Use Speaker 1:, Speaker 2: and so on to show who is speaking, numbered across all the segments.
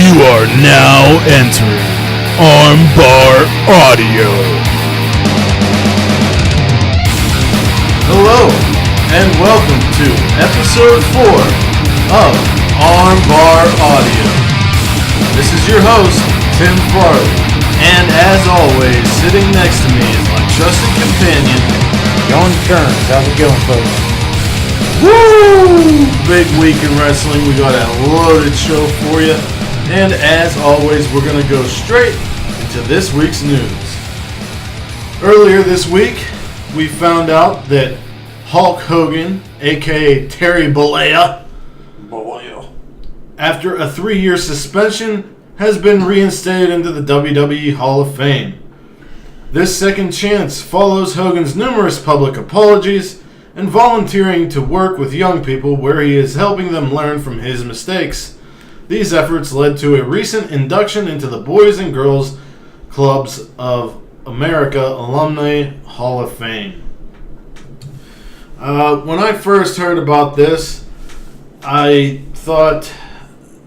Speaker 1: You are now entering Armbar Audio.
Speaker 2: Hello, and welcome to episode 4 of Armbar Audio. This is your host, Tim Farley, and as always, sitting next to me is my trusted companion,
Speaker 3: John Kearns. How's it going, folks?
Speaker 2: Woo! Big week in wrestling. We got a loaded show for you. And as always, we're going to go straight into this week's news. Earlier this week, we found out that Hulk Hogan, aka Terry Bollea, after a 3-year suspension, has been reinstated into the WWE Hall of Fame. This second chance follows Hogan's numerous public apologies and volunteering to work with young people where he is helping them learn from his mistakes. These efforts led to a recent induction into the Boys and Girls Clubs of America Alumni Hall of Fame. When I first heard about this, I thought,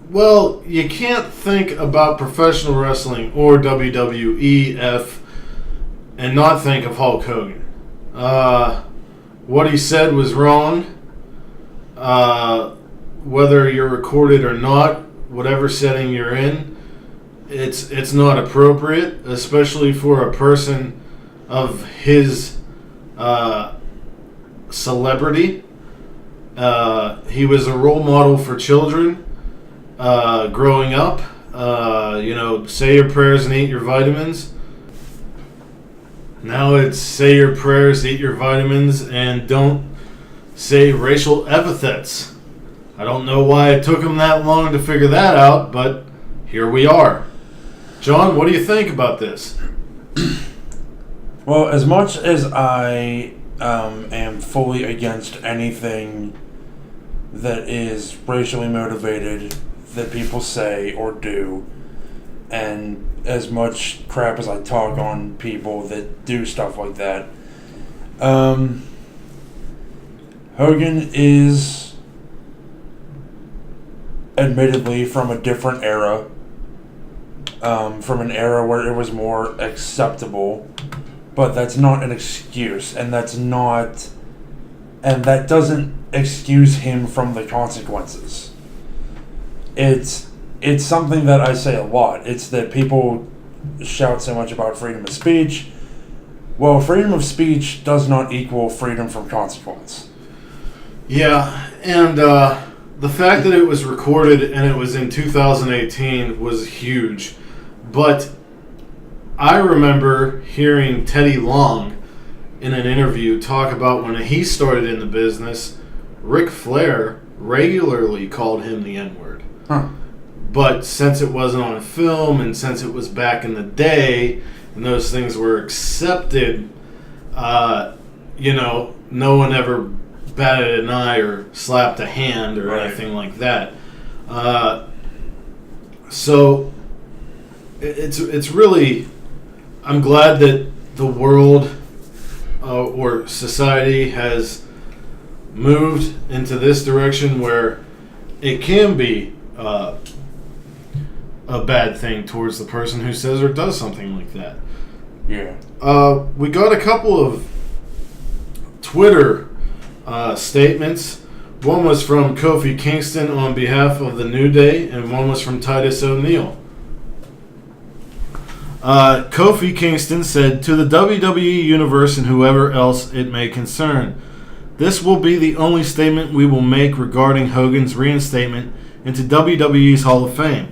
Speaker 2: well, you can't think about professional wrestling or WWEF and not think of Hulk Hogan. What he said was wrong. Whether you're recorded or not, whatever setting you're in, it's not appropriate, especially for a person of his celebrity. He was a role model for children growing up. Say your prayers and eat your vitamins. Now it's say your prayers, eat your vitamins, and don't say racial epithets. I don't know why it took him that long to figure that out, but here we are. John, what do you think about this?
Speaker 3: Well, as much as I am fully against anything that is racially motivated that people say or do, and as much crap as I talk on people that do stuff like that, Hogan is admittedly from a different era, from an era where it was more acceptable, but that's not an excuse, and that doesn't excuse him from the consequences. It's something that I say a lot. It's that people shout so much about freedom of speech. Well, freedom of speech does not equal freedom from consequence.
Speaker 2: Yeah, and the fact that it was recorded and it was in 2018 was huge. But I remember hearing Teddy Long in an interview talk about when he started in the business, Ric Flair regularly called him the N-word.
Speaker 3: Huh.
Speaker 2: But since it wasn't on film and since it was back in the day and those things were accepted, no one ever batted an eye or slapped a hand or anything like that. So it's really, I'm glad that the world or society has moved into this direction where it can be a bad thing towards the person who says or does something like that.
Speaker 3: Yeah.
Speaker 2: We got a couple of Twitter statements. One was from Kofi Kingston on behalf of the New Day, and one was from Titus O'Neil. Kofi Kingston said, "To the WWE Universe and whoever else it may concern, this will be the only statement we will make regarding Hogan's reinstatement into WWE's Hall of Fame.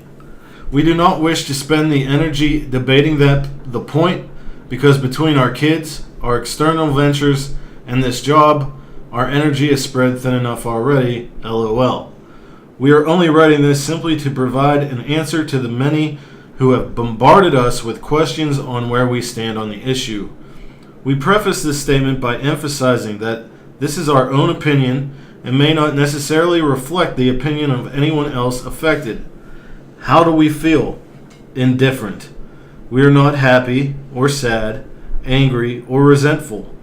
Speaker 2: We do not wish to spend the energy debating the point, because between our kids, our external ventures, and this job, our energy is spread thin enough already, LOL. We are only writing this simply to provide an answer to the many who have bombarded us with questions on where we stand on the issue. We preface this statement by emphasizing that this is our own opinion and may not necessarily reflect the opinion of anyone else affected. How do we feel? Indifferent. We are not happy or sad, angry or resentful.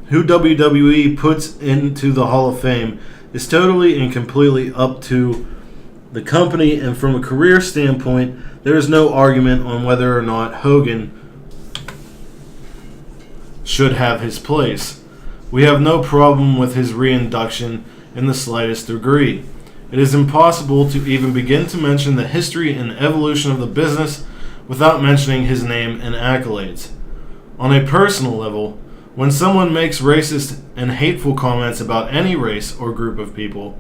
Speaker 2: Who WWE puts into the Hall of Fame is totally and completely up to the company, and from a career standpoint, there is no argument on whether or not Hogan should have his place. We have no problem with his reinduction in the slightest degree. It is impossible to even begin to mention the history and evolution of the business without mentioning his name and accolades. On a personal level, when someone makes racist and hateful comments about any race or group of people,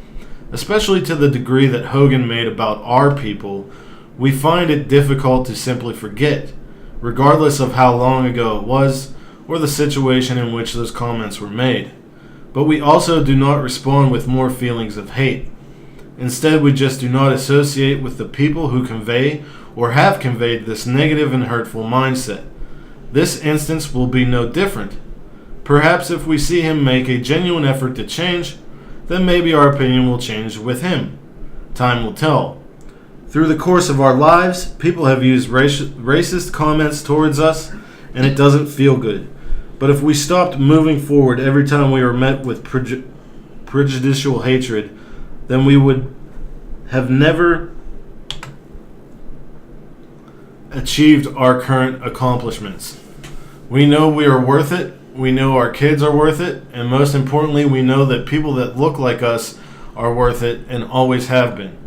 Speaker 2: especially to the degree that Hogan made about our people, we find it difficult to simply forget, regardless of how long ago it was or the situation in which those comments were made. But we also do not respond with more feelings of hate. Instead, we just do not associate with the people who convey or have conveyed this negative and hurtful mindset. This instance will be no different. Perhaps if we see him make a genuine effort to change, then maybe our opinion will change with him. Time will tell. Through the course of our lives, people have used racist comments towards us, and it doesn't feel good. But if we stopped moving forward every time we were met with prejudicial hatred, then we would have never achieved our current accomplishments. We know we are worth it. We know our kids are worth it, and most importantly, we know that people that look like us are worth it and always have been.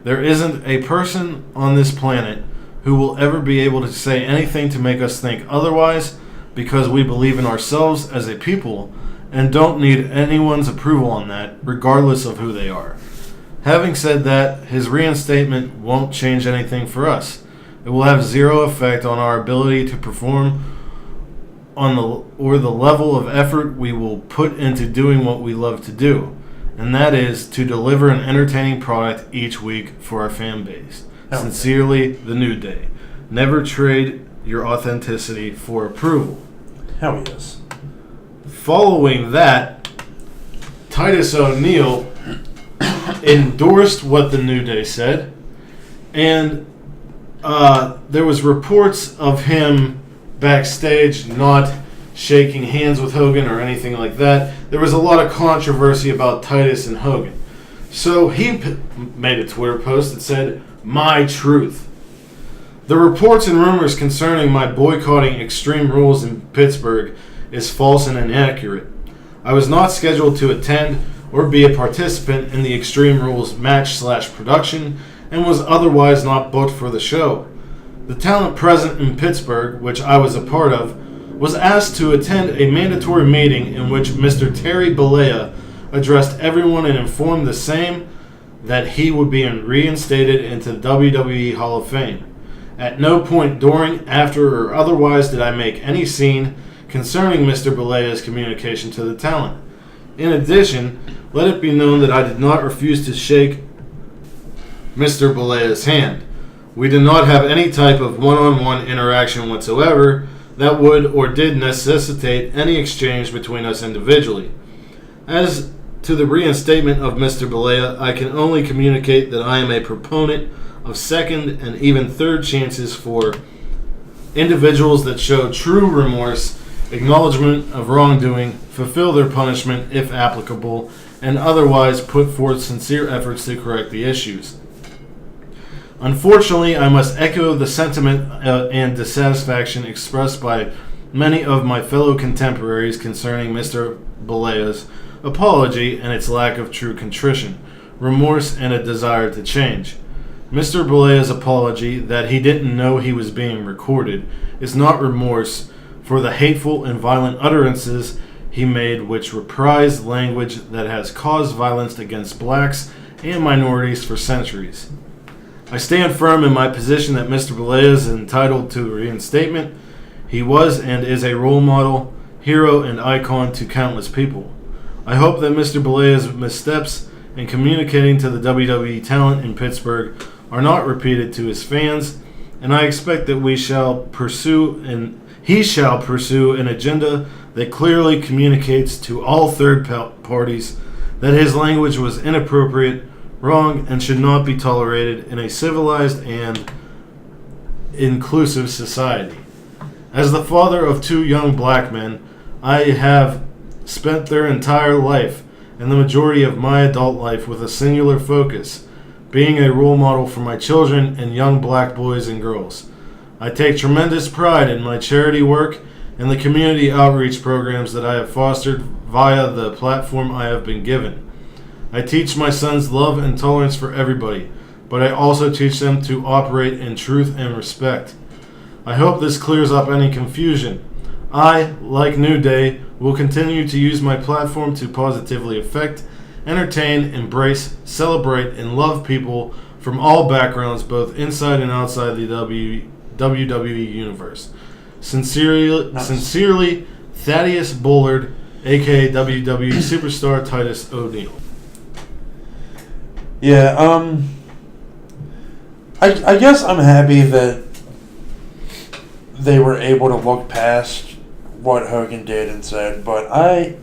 Speaker 2: There isn't a person on this planet who will ever be able to say anything to make us think otherwise, because we believe in ourselves as a people and don't need anyone's approval on that, regardless of who they are. Having said that, his reinstatement won't change anything for us. It will have zero effect on our ability to perform or the level of effort we will put into doing what we love to do, and that is to deliver an entertaining product each week for our fan base. Sincerely, The New Day. Never trade your authenticity for approval.
Speaker 3: Hell yes.
Speaker 2: Following that, Titus O'Neil endorsed what The New Day said, and there was reports of him backstage not shaking hands with Hogan or anything like that. There was a lot of controversy about Titus and Hogan. So he made a Twitter post that said, "My truth. The reports and rumors concerning my boycotting Extreme Rules in Pittsburgh is false and inaccurate. I was not scheduled to attend or be a participant in the Extreme Rules match/production and was otherwise not booked for the show. The talent present in Pittsburgh, which I was a part of, was asked to attend a mandatory meeting in which Mr. Terry Bollea addressed everyone and informed the same that he would be reinstated into the WWE Hall of Fame. At no point during, after, or otherwise did I make any scene concerning Mr. Bollea's communication to the talent. In addition, let it be known that I did not refuse to shake Mr. Bollea's hand. We did not have any type of one-on-one interaction whatsoever that would or did necessitate any exchange between us individually. As to the reinstatement of Mr. Bollea, I can only communicate that I am a proponent of second and even third chances for individuals that show true remorse, acknowledgement of wrongdoing, fulfill their punishment if applicable, and otherwise put forth sincere efforts to correct the issues. Unfortunately, I must echo the sentiment and dissatisfaction expressed by many of my fellow contemporaries concerning Mr. Bollea's apology and its lack of true contrition, remorse, and a desire to change. Mr. Bollea's apology that he didn't know he was being recorded is not remorse for the hateful and violent utterances he made, which reprised language that has caused violence against blacks and minorities for centuries. I stand firm in my position that Mr. Bollea is entitled to reinstatement. He was and is a role model, hero, and icon to countless people. I hope that Mr. Bollea's missteps in communicating to the WWE talent in Pittsburgh are not repeated to his fans, and I expect that he shall pursue an agenda that clearly communicates to all third parties that his language was inappropriate, wrong, and should not be tolerated in a civilized and inclusive society. As the father of two young black men, I have spent their entire life and the majority of my adult life with a singular focus, being a role model for my children and young black boys and girls. I take tremendous pride in my charity work and the community outreach programs that I have fostered via the platform I have been given. I teach my sons love and tolerance for everybody, but I also teach them to operate in truth and respect. I hope this clears up any confusion. I, like New Day, will continue to use my platform to positively affect, entertain, embrace, celebrate, and love people from all backgrounds, both inside and outside the WWE Universe. Sincerely, Thaddeus Bullard, aka WWE Superstar Titus O'Neil.
Speaker 3: Yeah, I guess I'm happy that they were able to look past what Hogan did and said, but I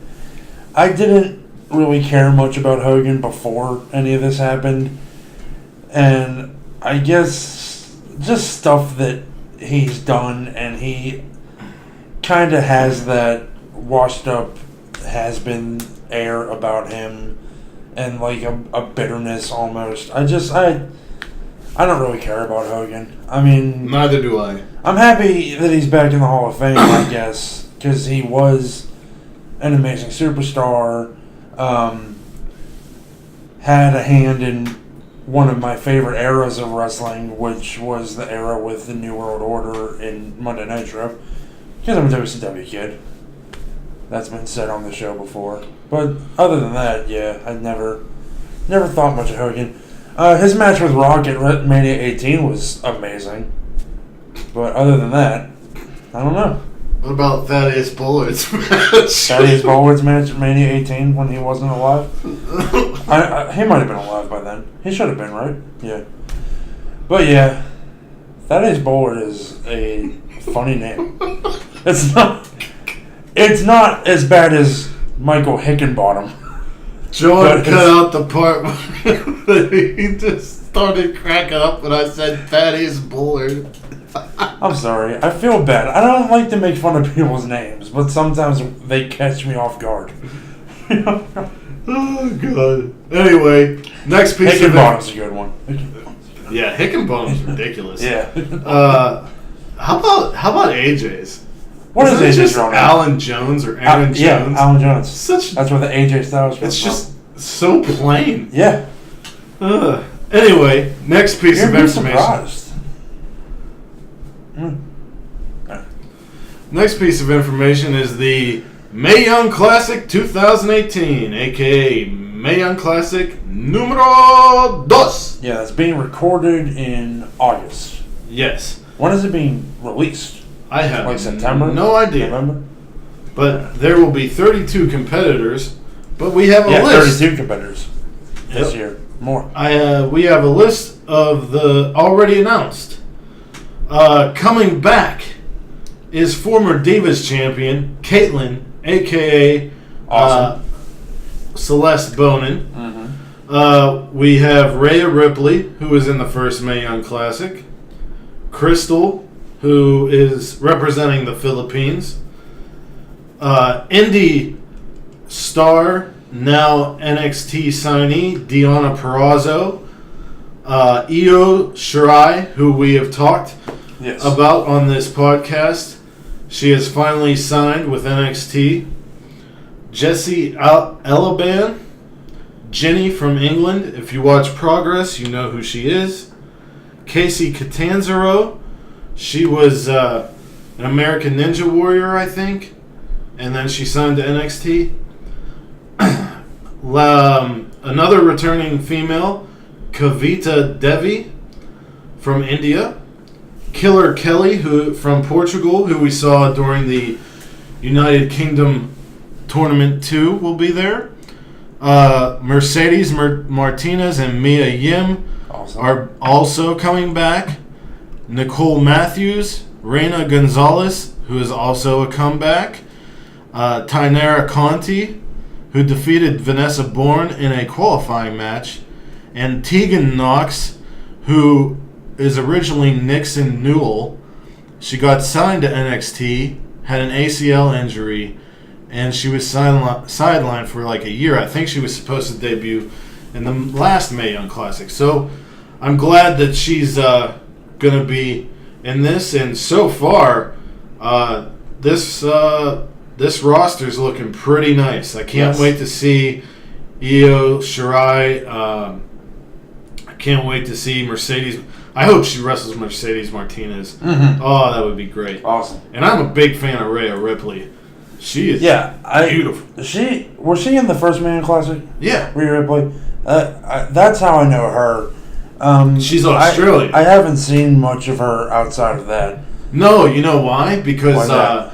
Speaker 3: didn't really care much about Hogan before any of this happened, and I guess just stuff that he's done, and he kind of has that washed up has-been air about him, and like a bitterness almost. I don't really care about Hogan. I mean,
Speaker 2: neither do I.
Speaker 3: I'm happy that he's back in the Hall of Fame, I guess, because he was an amazing superstar, had a hand in one of my favorite eras of wrestling, which was the era with the New World Order in Monday Nitro, because I'm a WCW kid. That's been said on the show before. But other than that, yeah, I never thought much of Hogan. His match with Rock at Mania 18 was amazing. But other than that, I don't know.
Speaker 2: What about Thaddeus Bullard's match?
Speaker 3: Thaddeus Bullard's match at Mania 18 when he wasn't alive? He might have been alive by then. He should have been, right? Yeah. But yeah, Thaddeus Bullard is a funny name. It's not as bad as Michael Hickenbottom.
Speaker 2: John cut out the part where he just started cracking up when I said Thaddeus Bullard.
Speaker 3: I'm sorry. I feel bad. I don't like to make fun of people's names, but sometimes they catch me off guard.
Speaker 2: Oh, God. Anyway, next piece of...
Speaker 3: Hickenbottom's a good one.
Speaker 2: Yeah, Hickenbottom's ridiculous.
Speaker 3: Yeah.
Speaker 2: How about AJ's?
Speaker 3: What is AJ's
Speaker 2: just
Speaker 3: real name?
Speaker 2: Alan Jones or Aaron Jones?
Speaker 3: Yeah, Alan Jones.
Speaker 2: That's
Speaker 3: where the AJ Styles
Speaker 2: It's just so plain.
Speaker 3: Yeah.
Speaker 2: Anyway, next piece of information.
Speaker 3: Surprised.
Speaker 2: Next piece of information is the Mae Young Classic 2018, aka Mae Young Classic Numero 2.
Speaker 3: Yeah, it's being recorded in August.
Speaker 2: Yes.
Speaker 3: When is it being released?
Speaker 2: I have
Speaker 3: like September?
Speaker 2: No idea.
Speaker 3: November?
Speaker 2: But there will be 32 competitors, but we have a list.
Speaker 3: 32 competitors this year. More.
Speaker 2: We have a list of the already announced. Coming back is former Divas champion Caitlyn, a.k.a.
Speaker 3: Awesome.
Speaker 2: Celeste Bonin.
Speaker 3: Mm-hmm.
Speaker 2: We have Rhea Ripley, who was in the first Mae Young Classic. Crystal, who is representing the Philippines. Indie star, now NXT signee, Deonna Purrazzo. Io Shirai, who we have talked about on this podcast. She has finally signed with NXT. Jessie Elaban, Jenny from England. If you watch Progress, you know who she is. Casey Catanzaro. She was an American Ninja Warrior, I think. And then she signed to NXT. Another returning female, Kavita Devi from India. Killer Kelly, who from Portugal, who we saw during the United Kingdom Tournament 2, will be there. Mercedes Martinez and Mia Yim are also coming back. Nicole Matthews, Reina Gonzalez, who is also a comeback. Tainara Conti, who defeated Vanessa Bourne in a qualifying match. And Tegan Knox, who is originally Nixon Newell. She got signed to NXT, had an ACL injury, and she was sidelined for like a year. I think she was supposed to debut in the last Mae Young Classic. So I'm glad that she's going to be in this. And so far, this roster's looking pretty nice. I can't wait to see Io Shirai. I can't wait to see Mercedes. I hope she wrestles Mercedes Martinez.
Speaker 3: Mm-hmm.
Speaker 2: Oh, that would be great.
Speaker 3: Awesome.
Speaker 2: And I'm a big fan of Rhea Ripley. She is beautiful.
Speaker 3: Was she in the first Mae Young Classic?
Speaker 2: Yeah.
Speaker 3: Rhea Ripley? That's how I know her.
Speaker 2: She's Australian.
Speaker 3: I haven't seen much of her outside of that.
Speaker 2: No, you know why? Because
Speaker 3: Why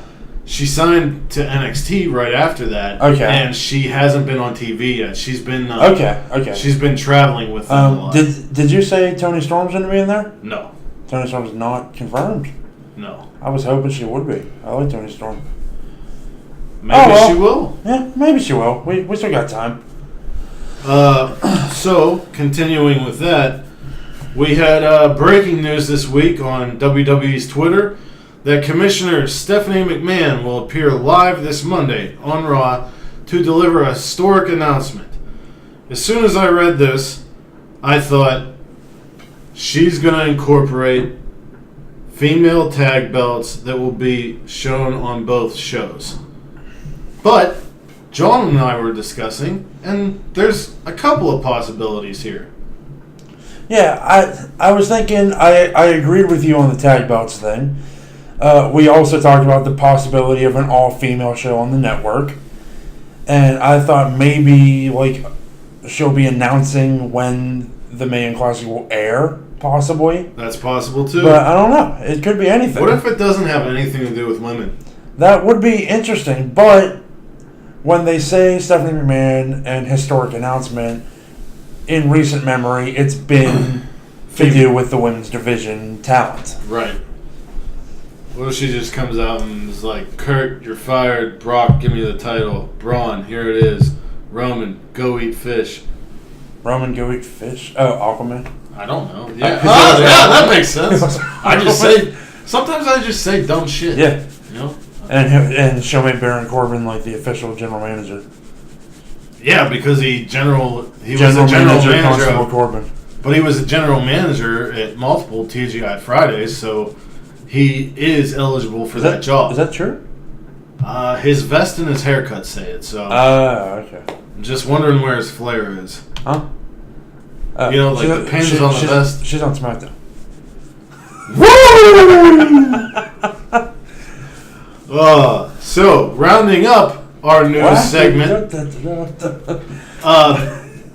Speaker 2: she signed to NXT right after that.
Speaker 3: Okay.
Speaker 2: And she hasn't been on TV yet. She's been
Speaker 3: okay.
Speaker 2: She's been traveling with them a lot.
Speaker 3: Did you say Toni Storm's going to be in there?
Speaker 2: No.
Speaker 3: Toni Storm's not confirmed.
Speaker 2: No.
Speaker 3: I was hoping she would be. I like Toni Storm.
Speaker 2: Maybe she will.
Speaker 3: Yeah, maybe she will. We still got time.
Speaker 2: So, continuing with that, we had breaking news this week on WWE's Twitter that Commissioner Stephanie McMahon will appear live this Monday on Raw to deliver a historic announcement. As soon as I read this, I thought she's going to incorporate female tag belts that will be shown on both shows. But John and I were discussing, and there's a couple of possibilities here.
Speaker 3: Yeah, I was thinking, I agreed with you on the tag belts thing. We also talked about the possibility of an all-female show on the network. And I thought maybe, like, she'll be announcing when the Mae Young Classic will air, possibly.
Speaker 2: That's possible, too.
Speaker 3: But I don't know. It could be anything.
Speaker 2: What if it doesn't have anything to do with women?
Speaker 3: That would be interesting, but when they say Stephanie McMahon and historic announcement, in recent memory, it's been to do with the women's division talent.
Speaker 2: Right. What if she just comes out and is like, Kurt, you're fired. Brock, give me the title. Braun, here it is. Roman, go eat fish.
Speaker 3: Roman, go eat fish? Oh, Aquaman?
Speaker 2: I don't know. Yeah, that makes sense. Sometimes I just say dumb shit.
Speaker 3: Yeah.
Speaker 2: You know?
Speaker 3: And she'll make Baron Corbin like the official general manager.
Speaker 2: Yeah, because he was a general
Speaker 3: Constable
Speaker 2: manager.
Speaker 3: Corbin.
Speaker 2: But he was a general manager at multiple TGI Fridays, so he is eligible for that job.
Speaker 3: Is that true?
Speaker 2: His vest and his haircut say it, so...
Speaker 3: okay.
Speaker 2: I'm just wondering where his flair is.
Speaker 3: Huh?
Speaker 2: You know, like the pins on the vest.
Speaker 3: She's on SmackDown.
Speaker 2: So, rounding up our news segment.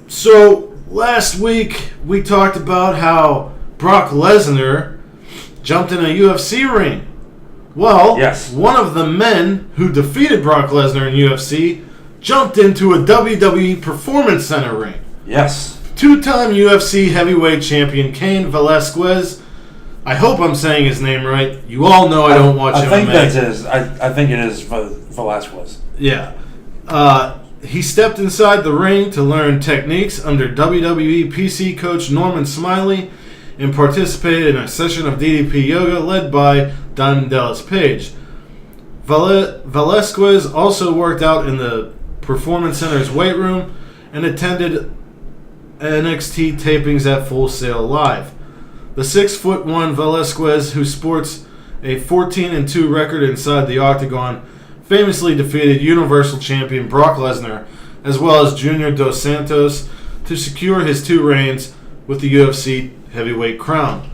Speaker 2: So, last week we talked about how Brock Lesnar jumped in a UFC ring. Well,
Speaker 3: yes.
Speaker 2: One of the men who defeated Brock Lesnar in UFC jumped into a WWE Performance Center ring.
Speaker 3: Yes.
Speaker 2: Two-time UFC heavyweight champion Cain Velasquez. I hope I'm saying his name right. You all know I don't watch MMA.
Speaker 3: I think that's his. I think it is Velasquez.
Speaker 2: Yeah. He stepped inside the ring to learn techniques under WWE PC coach Norman Smiley and participated in a session of DDP yoga led by Diamond Dallas Page. Velasquez also worked out in the Performance Center's weight room and attended NXT tapings at Full Sail Live. The 6'1" Velasquez, who sports a 14-2 record inside the octagon, famously defeated Universal Champion Brock Lesnar, as well as Junior Dos Santos, to secure his two reigns with the UFC heavyweight crown.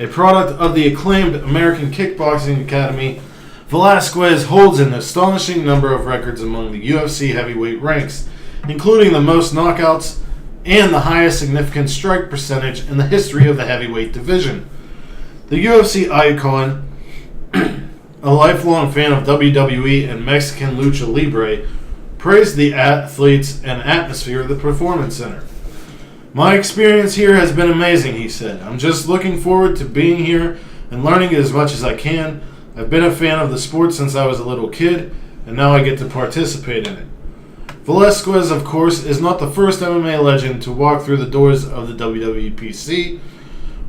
Speaker 2: A product of the acclaimed American Kickboxing Academy, Velasquez holds an astonishing number of records among the UFC heavyweight ranks, including the most knockouts and the highest significant strike percentage in the history of the heavyweight division. The UFC icon, a lifelong fan of WWE and Mexican Lucha Libre, praised the athletes and atmosphere of the Performance Center. My experience here has been amazing, he said. I'm just looking forward to being here and learning as much as I can. I've been a fan of the sport since I was a little kid, and now I get to participate in it. Velasquez, of course, is not the first MMA legend to walk through the doors of the WWE PC,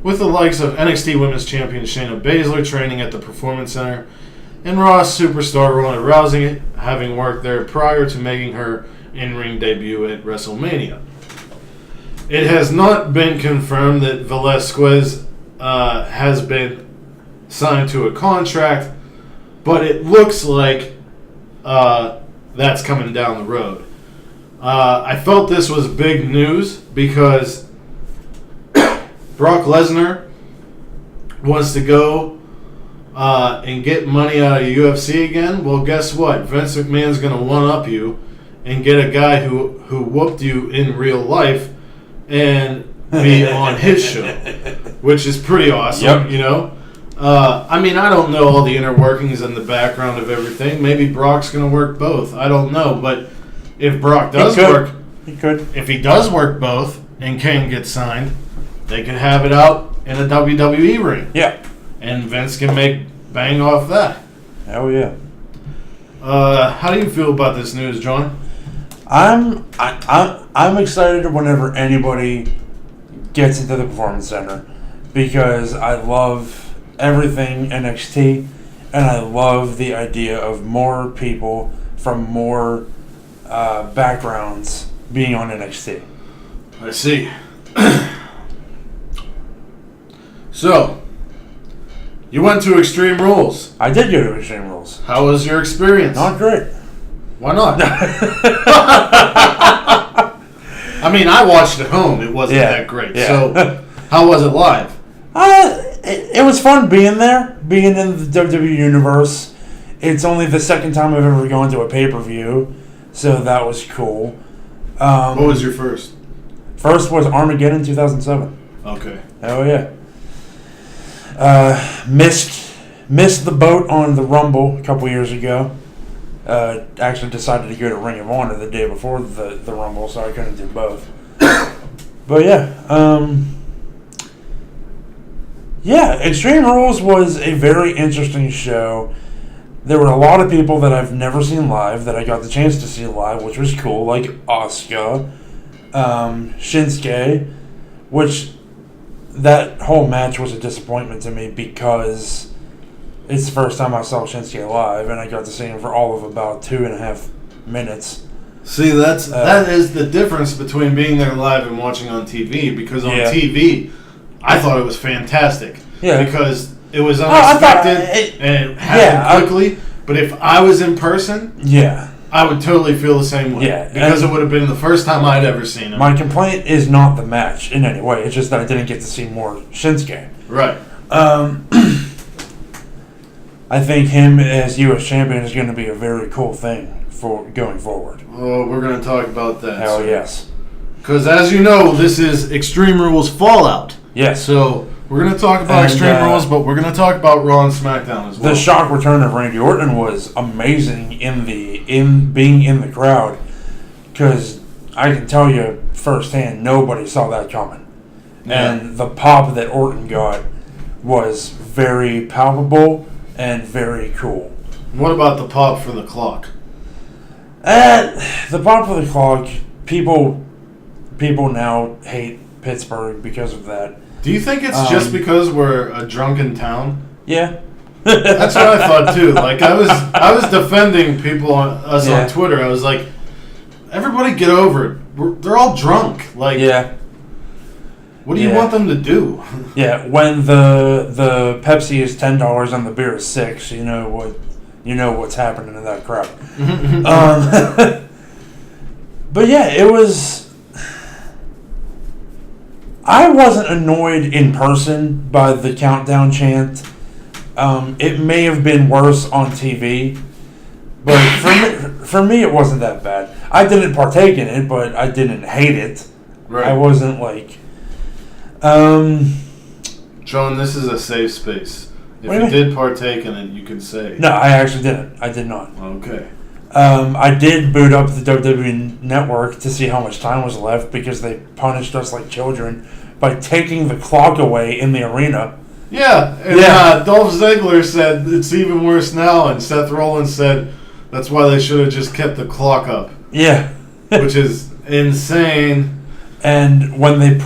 Speaker 2: with the likes of NXT Women's Champion Shayna Baszler training at the Performance Center, and Raw superstar Ronda Rousey having worked there prior to making her in-ring debut at WrestleMania. It has not been confirmed that Velasquez has been signed to a contract, but it looks like that's coming down the road. I felt this was big news because Brock Lesnar wants to go and get money out of UFC again. Well, guess what? Vince McMahon's going to one-up you and get a guy who whooped you in real life and be on his show, which is pretty awesome, you know? I mean, I don't know all the inner workings and the background of everything. Maybe Brock's going to work both. I don't know. But if Brock does if he does work both and Kane gets signed, they can have it out in a WWE ring.
Speaker 3: Yeah.
Speaker 2: And Vince can make bang off that.
Speaker 3: Hell yeah.
Speaker 2: How do you feel about this news, John?
Speaker 3: I'm excited whenever anybody gets into the Performance Center because I love everything NXT and I love the idea of more people from more backgrounds being on NXT.
Speaker 2: I see. So, you went to Extreme Rules.
Speaker 3: I did go to Extreme Rules.
Speaker 2: How was your experience?
Speaker 3: Not great.
Speaker 2: Why not? I mean, I watched at home. It wasn't that great.
Speaker 3: Yeah.
Speaker 2: So, how was it live?
Speaker 3: It was fun being there, being in the WWE Universe. It's only the second time I've ever gone to a pay-per-view, so that was cool.
Speaker 2: What was your first?
Speaker 3: First was Armageddon 2007.
Speaker 2: Okay.
Speaker 3: Hell yeah. Missed the boat on the Rumble a couple years ago. Actually decided to go to Ring of Honor the day before the Rumble, so I couldn't do both. But yeah, Extreme Rules was a very interesting show. There were a lot of people that I've never seen live that I got the chance to see live, which was cool, like Asuka, Shinsuke, which that whole match was a disappointment to me because it's the first time I saw Shinsuke live, and I got to see him for all of about 2.5 minutes.
Speaker 2: See, that is the difference between being there live and watching on TV, because on TV, I thought it was fantastic.
Speaker 3: Yeah.
Speaker 2: Because it was unexpected and it happened quickly. But if I was in person, I would totally feel the same way.
Speaker 3: Yeah.
Speaker 2: Because it would have been the first time I'd ever seen him.
Speaker 3: My complaint is not the match in any way. It's just that I didn't get to see more Shinsuke.
Speaker 2: Right.
Speaker 3: I think him as U.S. champion is going to be a very cool thing for going forward.
Speaker 2: Oh, we're going to talk about that.
Speaker 3: Hell yes.
Speaker 2: Because as you know, this is Extreme Rules Fallout.
Speaker 3: Yes.
Speaker 2: So we're going to talk about Extreme Rules, but we're going to talk about Raw and SmackDown as well.
Speaker 3: The shock return of Randy Orton was amazing in being in the crowd, because I can tell you firsthand, nobody saw that coming. Yeah. And the pop that Orton got was very palpable and very cool.
Speaker 2: What about the pop for the clock?
Speaker 3: The pop for the clock, people now hate Pittsburgh because of that.
Speaker 2: Do you think it's just because we're a drunken town?
Speaker 3: Yeah.
Speaker 2: That's what I thought too. Like I was defending people on Twitter. I was like, everybody get over it. They're all drunk. Like, what do you want them to do?
Speaker 3: Yeah, when the Pepsi is $10 and the beer is $6, you know what's happening in that crowd. But yeah, it was. I wasn't annoyed in person by the countdown chant. It may have been worse on TV, but for me it wasn't that bad. I didn't partake in it, but I didn't hate it.
Speaker 2: Right.
Speaker 3: I wasn't like.
Speaker 2: John, this is a safe space. If you did partake in it, you can say.
Speaker 3: No, I actually didn't. I did not.
Speaker 2: Okay.
Speaker 3: I did boot up the WWE Network to see how much time was left, because they punished us like children by taking the clock away in the arena.
Speaker 2: Yeah, and Dolph Ziggler said it's even worse now, and Seth Rollins said that's why they should have just kept the clock up.
Speaker 3: Yeah.
Speaker 2: Which is insane.
Speaker 3: And when they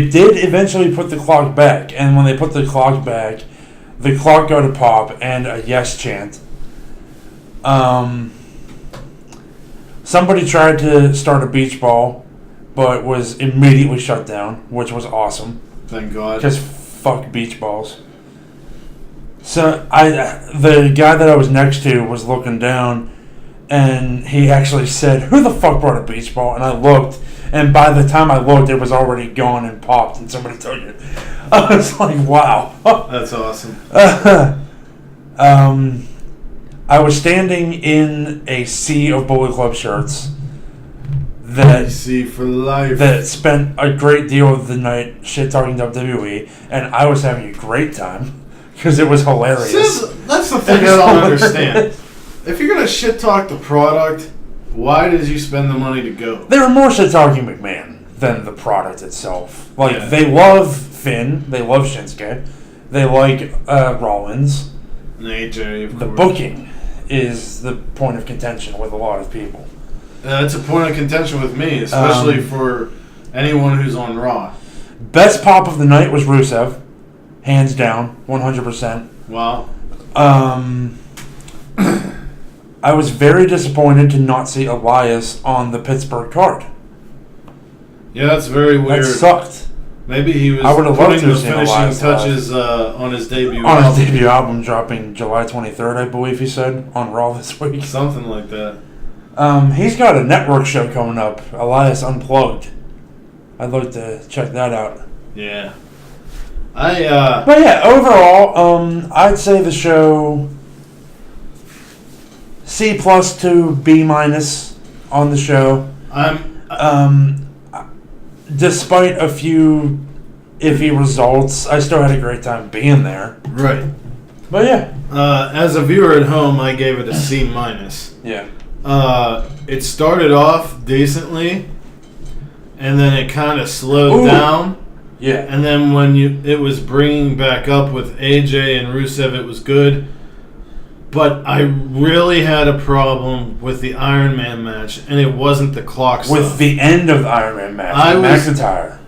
Speaker 3: did eventually put the clock back, and when they put the clock back, the clock got a pop and a yes chant. Somebody tried to start a beach ball, but was immediately shut down, which was awesome.
Speaker 2: Thank God.
Speaker 3: Because fuck beach balls. So the guy that I was next to was looking down, and he actually said, "Who the fuck brought a beach ball?" And I looked, and by the time I looked, it was already gone and popped, and somebody took it. I was like, "Wow,
Speaker 2: that's awesome."
Speaker 3: I was standing in a sea of Bullet Club shirts that
Speaker 2: for life.
Speaker 3: That spent a great deal of the night shit talking WWE, and I was having a great time because it was hilarious.
Speaker 2: That's the thing I don't understand. If you're gonna shit talk the product, why did you spend the money to go?
Speaker 3: They were more shit talking McMahon than the product itself. Like they love Finn, they love Shinsuke, they like Rollins.
Speaker 2: And AJ, of
Speaker 3: the
Speaker 2: course.
Speaker 3: Booking is the point of contention with a lot of people.
Speaker 2: It's a point of contention with me, especially for anyone who's on Raw.
Speaker 3: Best pop of the night was Rusev, hands down, 100%.
Speaker 2: Wow.
Speaker 3: I was very disappointed to not see Elias on the Pittsburgh card.
Speaker 2: Yeah, that's very weird.
Speaker 3: That sucked.
Speaker 2: Maybe he was putting the finishing touches on his debut album.
Speaker 3: On his debut album dropping July 23rd, I believe he said, on Raw this week.
Speaker 2: Something like that.
Speaker 3: He's got a network show coming up, Elias Unplugged. I'd like to check that out.
Speaker 2: Yeah.
Speaker 3: But yeah, overall, I'd say the show C+ to B- on the show. Despite a few iffy results, I still had a great time being there.
Speaker 2: Right.
Speaker 3: But yeah.
Speaker 2: As a viewer at home, I gave it a C-.
Speaker 3: Yeah.
Speaker 2: It started off decently, and then it kind of slowed down.
Speaker 3: Yeah.
Speaker 2: And then when it was bringing back up with AJ and Rusev, it was good. But I really had a problem with the Iron Man match, and it wasn't the clock stuff.
Speaker 3: With the end of the Iron Man match, McIntyre.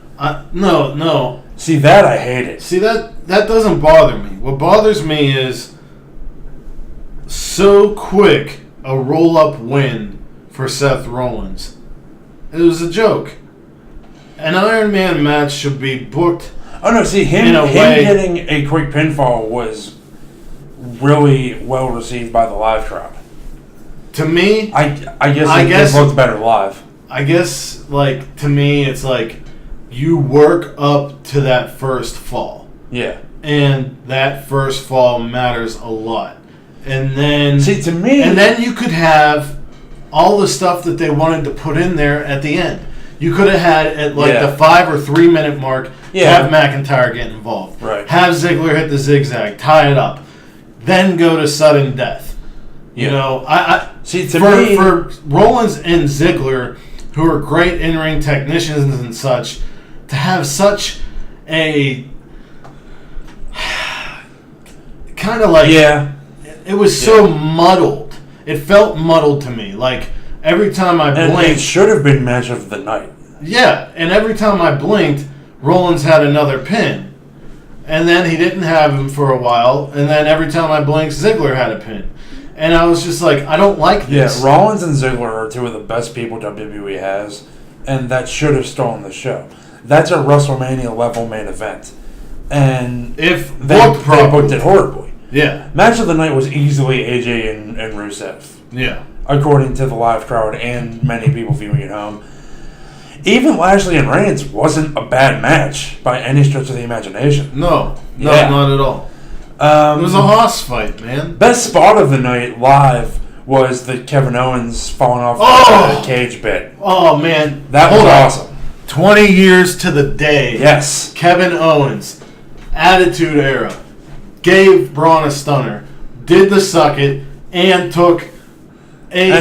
Speaker 2: No.
Speaker 3: See, that I hated.
Speaker 2: See, that doesn't bother me. What bothers me is so quick a roll-up win for Seth Rollins. It was a joke. An Iron Man match should be booked.
Speaker 3: Oh no! See, him getting a quick pinfall was really well received by the live crowd.
Speaker 2: To me,
Speaker 3: I guess it looked better live.
Speaker 2: I guess, to me, it's like you work up to that first fall.
Speaker 3: Yeah.
Speaker 2: And that first fall matters a lot. And then
Speaker 3: to me,
Speaker 2: and then you could have all the stuff that they wanted to put in there at the end. You could have had at the 5 or 3 minute mark, have McIntyre get involved.
Speaker 3: Right.
Speaker 2: Have Ziggler hit the zigzag, tie it up. Then go to sudden death.
Speaker 3: Yeah.
Speaker 2: You know,
Speaker 3: for
Speaker 2: Rollins and Ziggler, who are great in-ring technicians and such, to have such a kind of it was so muddled. It felt muddled to me. Like every time I blinked,
Speaker 3: it should have been match of the night.
Speaker 2: Yeah, and every time I blinked, Rollins had another pin. And then he didn't have him for a while, and then every time I blinked, Ziggler had a pin. And I was just like, I don't like this.
Speaker 3: Yeah, Rollins and Ziggler are two of the best people WWE has, and that should have stolen the show. That's a WrestleMania level main event. And
Speaker 2: if
Speaker 3: they booked it horribly.
Speaker 2: Yeah.
Speaker 3: Match of the night was easily AJ and Rusev.
Speaker 2: Yeah.
Speaker 3: According to the live crowd and many people viewing at home. Even Lashley and Reigns wasn't a bad match by any stretch of the imagination.
Speaker 2: No, not at all. It was a hoss fight, man.
Speaker 3: Best spot of the night live was the Kevin Owens falling off the cage bit.
Speaker 2: Oh, man.
Speaker 3: That was awesome.
Speaker 2: 20 years to the day.
Speaker 3: Yes.
Speaker 2: Kevin Owens, Attitude Era, gave Braun a stunner, did the suck it, and took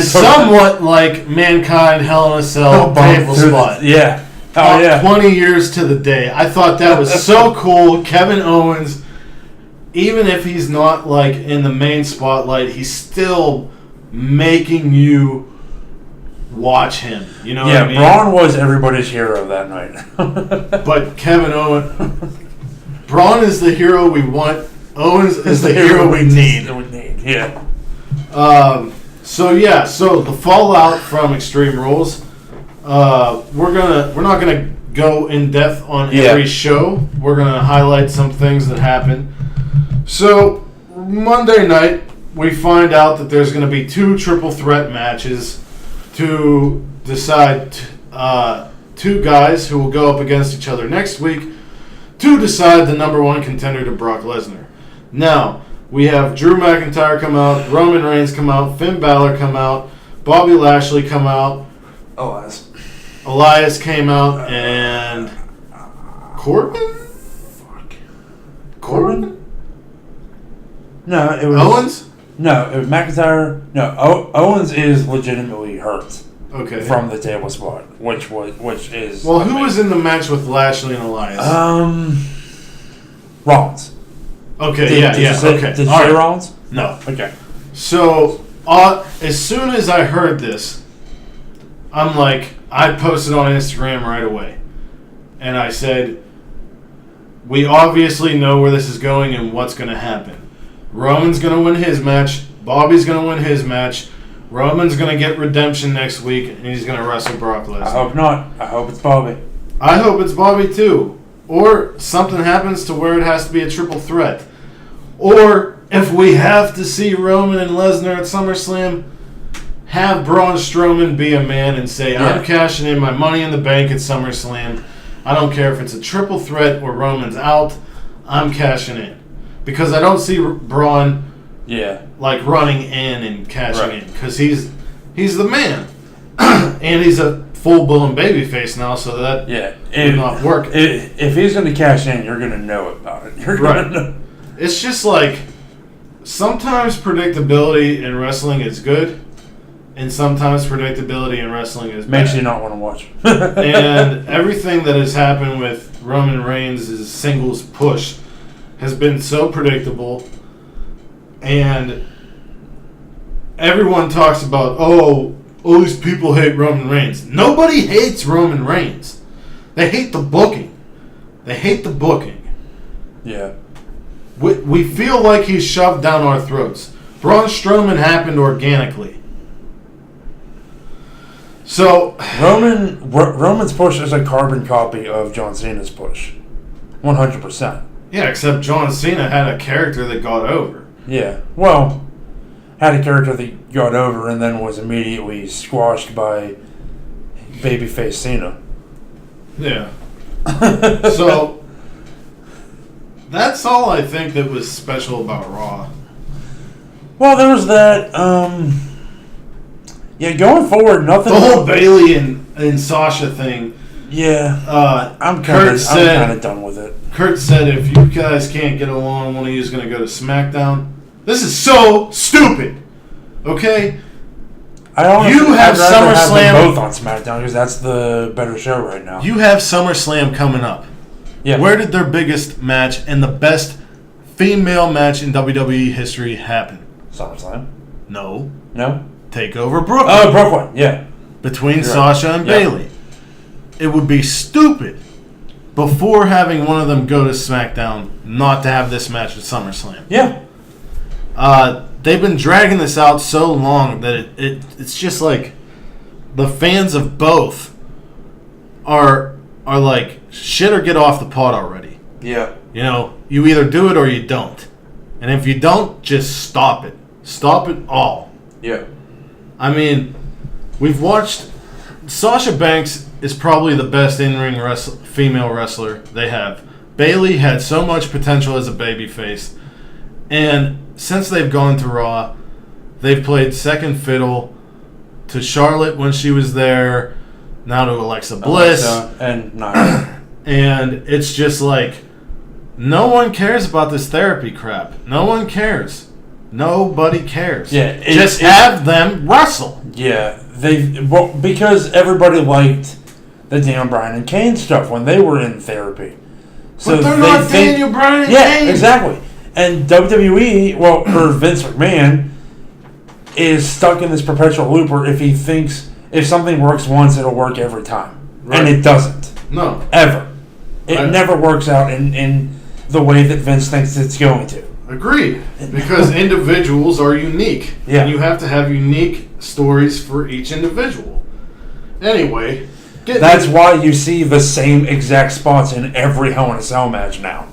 Speaker 2: somewhat like Mankind Hell in a Cell table spot.
Speaker 3: Yeah. Oh, yeah.
Speaker 2: 20 years to the day. I thought that was so cool. Kevin Owens, even if he's not in the main spotlight, he's still making you watch him. You know what I mean?
Speaker 3: Braun was everybody's hero that night.
Speaker 2: But Kevin Owens, Braun is the hero we want. Owens is the hero we need.
Speaker 3: Yeah.
Speaker 2: So the fallout from Extreme Rules, We're not gonna go in depth on every show. We're gonna highlight some things that happened. So Monday night, we find out that there's gonna be 2 triple threat matches to decide 2 guys who will go up against each other next week to decide the number 1 contender to Brock Lesnar. Now, we have Drew McIntyre come out, Roman Reigns come out, Finn Balor come out, Bobby Lashley come out, Elias came out, and Corbin? Corbin?
Speaker 3: No, it was
Speaker 2: Owens?
Speaker 3: No, it was McIntyre. No, Owens is legitimately hurt.
Speaker 2: Okay.
Speaker 3: From the table spot, which is
Speaker 2: well, who was in the match with Lashley and Elias?
Speaker 3: Rollins.
Speaker 2: Okay,
Speaker 3: Did you say Rollins?
Speaker 2: No.
Speaker 3: Okay.
Speaker 2: So as soon as I heard this, I'm like, I posted on Instagram right away, and I said, we obviously know where this is going and what's going to happen. Roman's going to win his match. Bobby's going to win his match. Roman's going to get redemption next week, and he's going to wrestle Brock Lesnar.
Speaker 3: I hope not. I hope it's Bobby.
Speaker 2: I hope it's Bobby, too. Or something happens to where it has to be a triple threat. Or if we have to see Roman and Lesnar at SummerSlam, have Braun Strowman be a man and say, I'm cashing in my money in the bank at SummerSlam. I don't care if it's a triple threat or Roman's out. I'm cashing in. Because I don't see Braun... like running in and cashing in, because he's the man, and he's a full-blown babyface now, so that would not work.
Speaker 3: If he's going to cash in, you're going to know about it. You're going to know.
Speaker 2: It's just like sometimes predictability in wrestling is good, and sometimes predictability in wrestling is
Speaker 3: makes
Speaker 2: bad.
Speaker 3: you not want to watch.
Speaker 2: And everything that has happened with Roman Reigns' singles push has been so predictable. And everyone talks about, all these people hate Roman Reigns. Nobody hates Roman Reigns. They hate the booking.
Speaker 3: Yeah.
Speaker 2: We feel like he's shoved down our throats. Braun Strowman happened organically. So
Speaker 3: Roman's push is a carbon copy of John Cena's push. 100%.
Speaker 2: Yeah, except John Cena had a character that got over.
Speaker 3: Yeah, well, had a character that got over and then was immediately squashed by babyface Cena.
Speaker 2: Yeah. So, that's all I think that was special about Raw.
Speaker 3: Well, there was that, going forward, nothing...
Speaker 2: The whole Bailey and Sasha thing.
Speaker 3: Yeah, I'm kind of done with it.
Speaker 2: Kurt said, if you guys can't get along, one of you is going to go to SmackDown. This is so stupid. Okay?
Speaker 3: I'd rather have
Speaker 2: SummerSlam
Speaker 3: them both on SmackDown because that's the better show right now.
Speaker 2: You have SummerSlam coming up.
Speaker 3: Yeah.
Speaker 2: Where did their biggest match and the best female match in WWE history happen?
Speaker 3: SummerSlam?
Speaker 2: No.
Speaker 3: TakeOver
Speaker 2: Brooklyn.
Speaker 3: Oh, Brooklyn, yeah.
Speaker 2: Between Sasha and Bailey. It would be stupid before having one of them go to SmackDown not to have this match at SummerSlam.
Speaker 3: Yeah.
Speaker 2: They've been dragging this out so long that it's just like the fans of both are like, shit or get off the pot already.
Speaker 3: Yeah.
Speaker 2: You know, you either do it or you don't. And if you don't, just stop it. Stop it all.
Speaker 3: Yeah.
Speaker 2: I mean, we've watched... Sasha Banks is probably the best in-ring female wrestler they have. Bailey had so much potential as a babyface. And since they've gone to Raw, they've played second fiddle to Charlotte when she was there, now to Alexa Bliss.
Speaker 3: And Nia.
Speaker 2: And it's just like, no one cares about this therapy crap. No one cares. Nobody cares.
Speaker 3: Yeah,
Speaker 2: just have them wrestle.
Speaker 3: Yeah, because everybody liked the Daniel Bryan and Kane stuff when they were in therapy.
Speaker 2: So but they're not Daniel Bryan and Kane.
Speaker 3: Yeah, exactly. And WWE, or Vince McMahon, is stuck in this perpetual loop where if he thinks if something works once, it'll work every time. Right. And it doesn't.
Speaker 2: No.
Speaker 3: Ever. It never works out in the way that Vince thinks it's going to.
Speaker 2: Agreed. Because individuals are unique.
Speaker 3: Yeah.
Speaker 2: And you have to have unique stories for each individual. Anyway,
Speaker 3: That's why you see the same exact spots in every Hell in a Cell match now.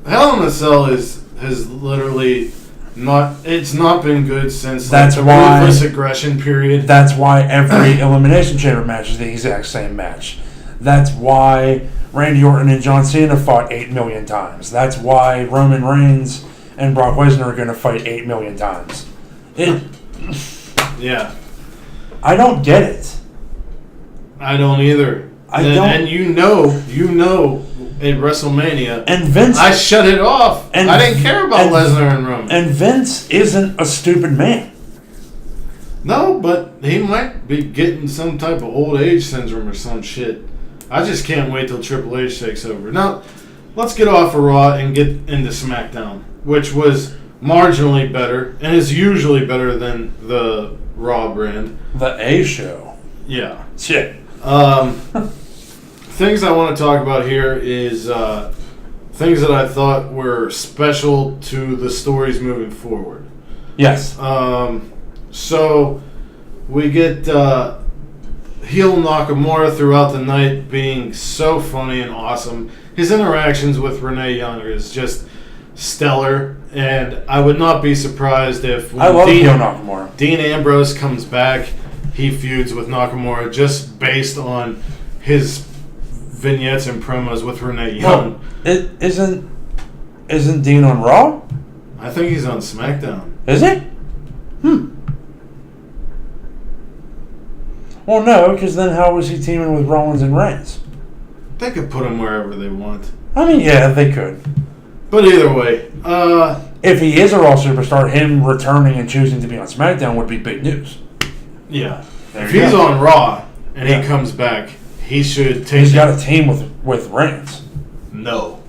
Speaker 2: Hell in a Cell has literally it's not been good since
Speaker 3: That's
Speaker 2: the
Speaker 3: why
Speaker 2: ruthless aggression period.
Speaker 3: That's why every Elimination Chamber match is the exact same match. That's why Randy Orton and John Cena fought 8 million times. That's why Roman Reigns and Brock Lesnar are going to fight 8 million times.
Speaker 2: Yeah.
Speaker 3: I don't get it.
Speaker 2: I don't either. And you know, at WrestleMania,
Speaker 3: and Vince,
Speaker 2: I shut it off. And I didn't care about Lesnar and Roman.
Speaker 3: And Vince isn't a stupid man.
Speaker 2: No, but he might be getting some type of old age syndrome or some shit. I just can't wait till Triple H takes over. Now, let's get off of Raw and get into SmackDown, which was marginally better and is usually better than the Raw brand.
Speaker 3: The A show.
Speaker 2: Yeah.
Speaker 3: Shit.
Speaker 2: Things I want to talk about here is things that I thought were special to the stories moving forward.
Speaker 3: Yes.
Speaker 2: So we get heel Nakamura throughout the night being so funny and awesome. His interactions with Renee Young is just stellar, and I would not be surprised if when
Speaker 3: I love heel Nakamura.
Speaker 2: Dean Ambrose comes back, he feuds with Nakamura just based on his vignettes and promos with Renee Young.
Speaker 3: Well, isn't Dean on Raw?
Speaker 2: I think he's on SmackDown.
Speaker 3: Is he? Well, no, because then how was he teaming with Rollins and Reigns?
Speaker 2: They could put him wherever they want.
Speaker 3: I mean, yeah, they could.
Speaker 2: But either way,
Speaker 3: if he is a Raw superstar, him returning and choosing to be on SmackDown would be big news.
Speaker 2: Yeah. If he's on Raw and he comes back, he should take...
Speaker 3: He's got a team with Reigns.
Speaker 2: No.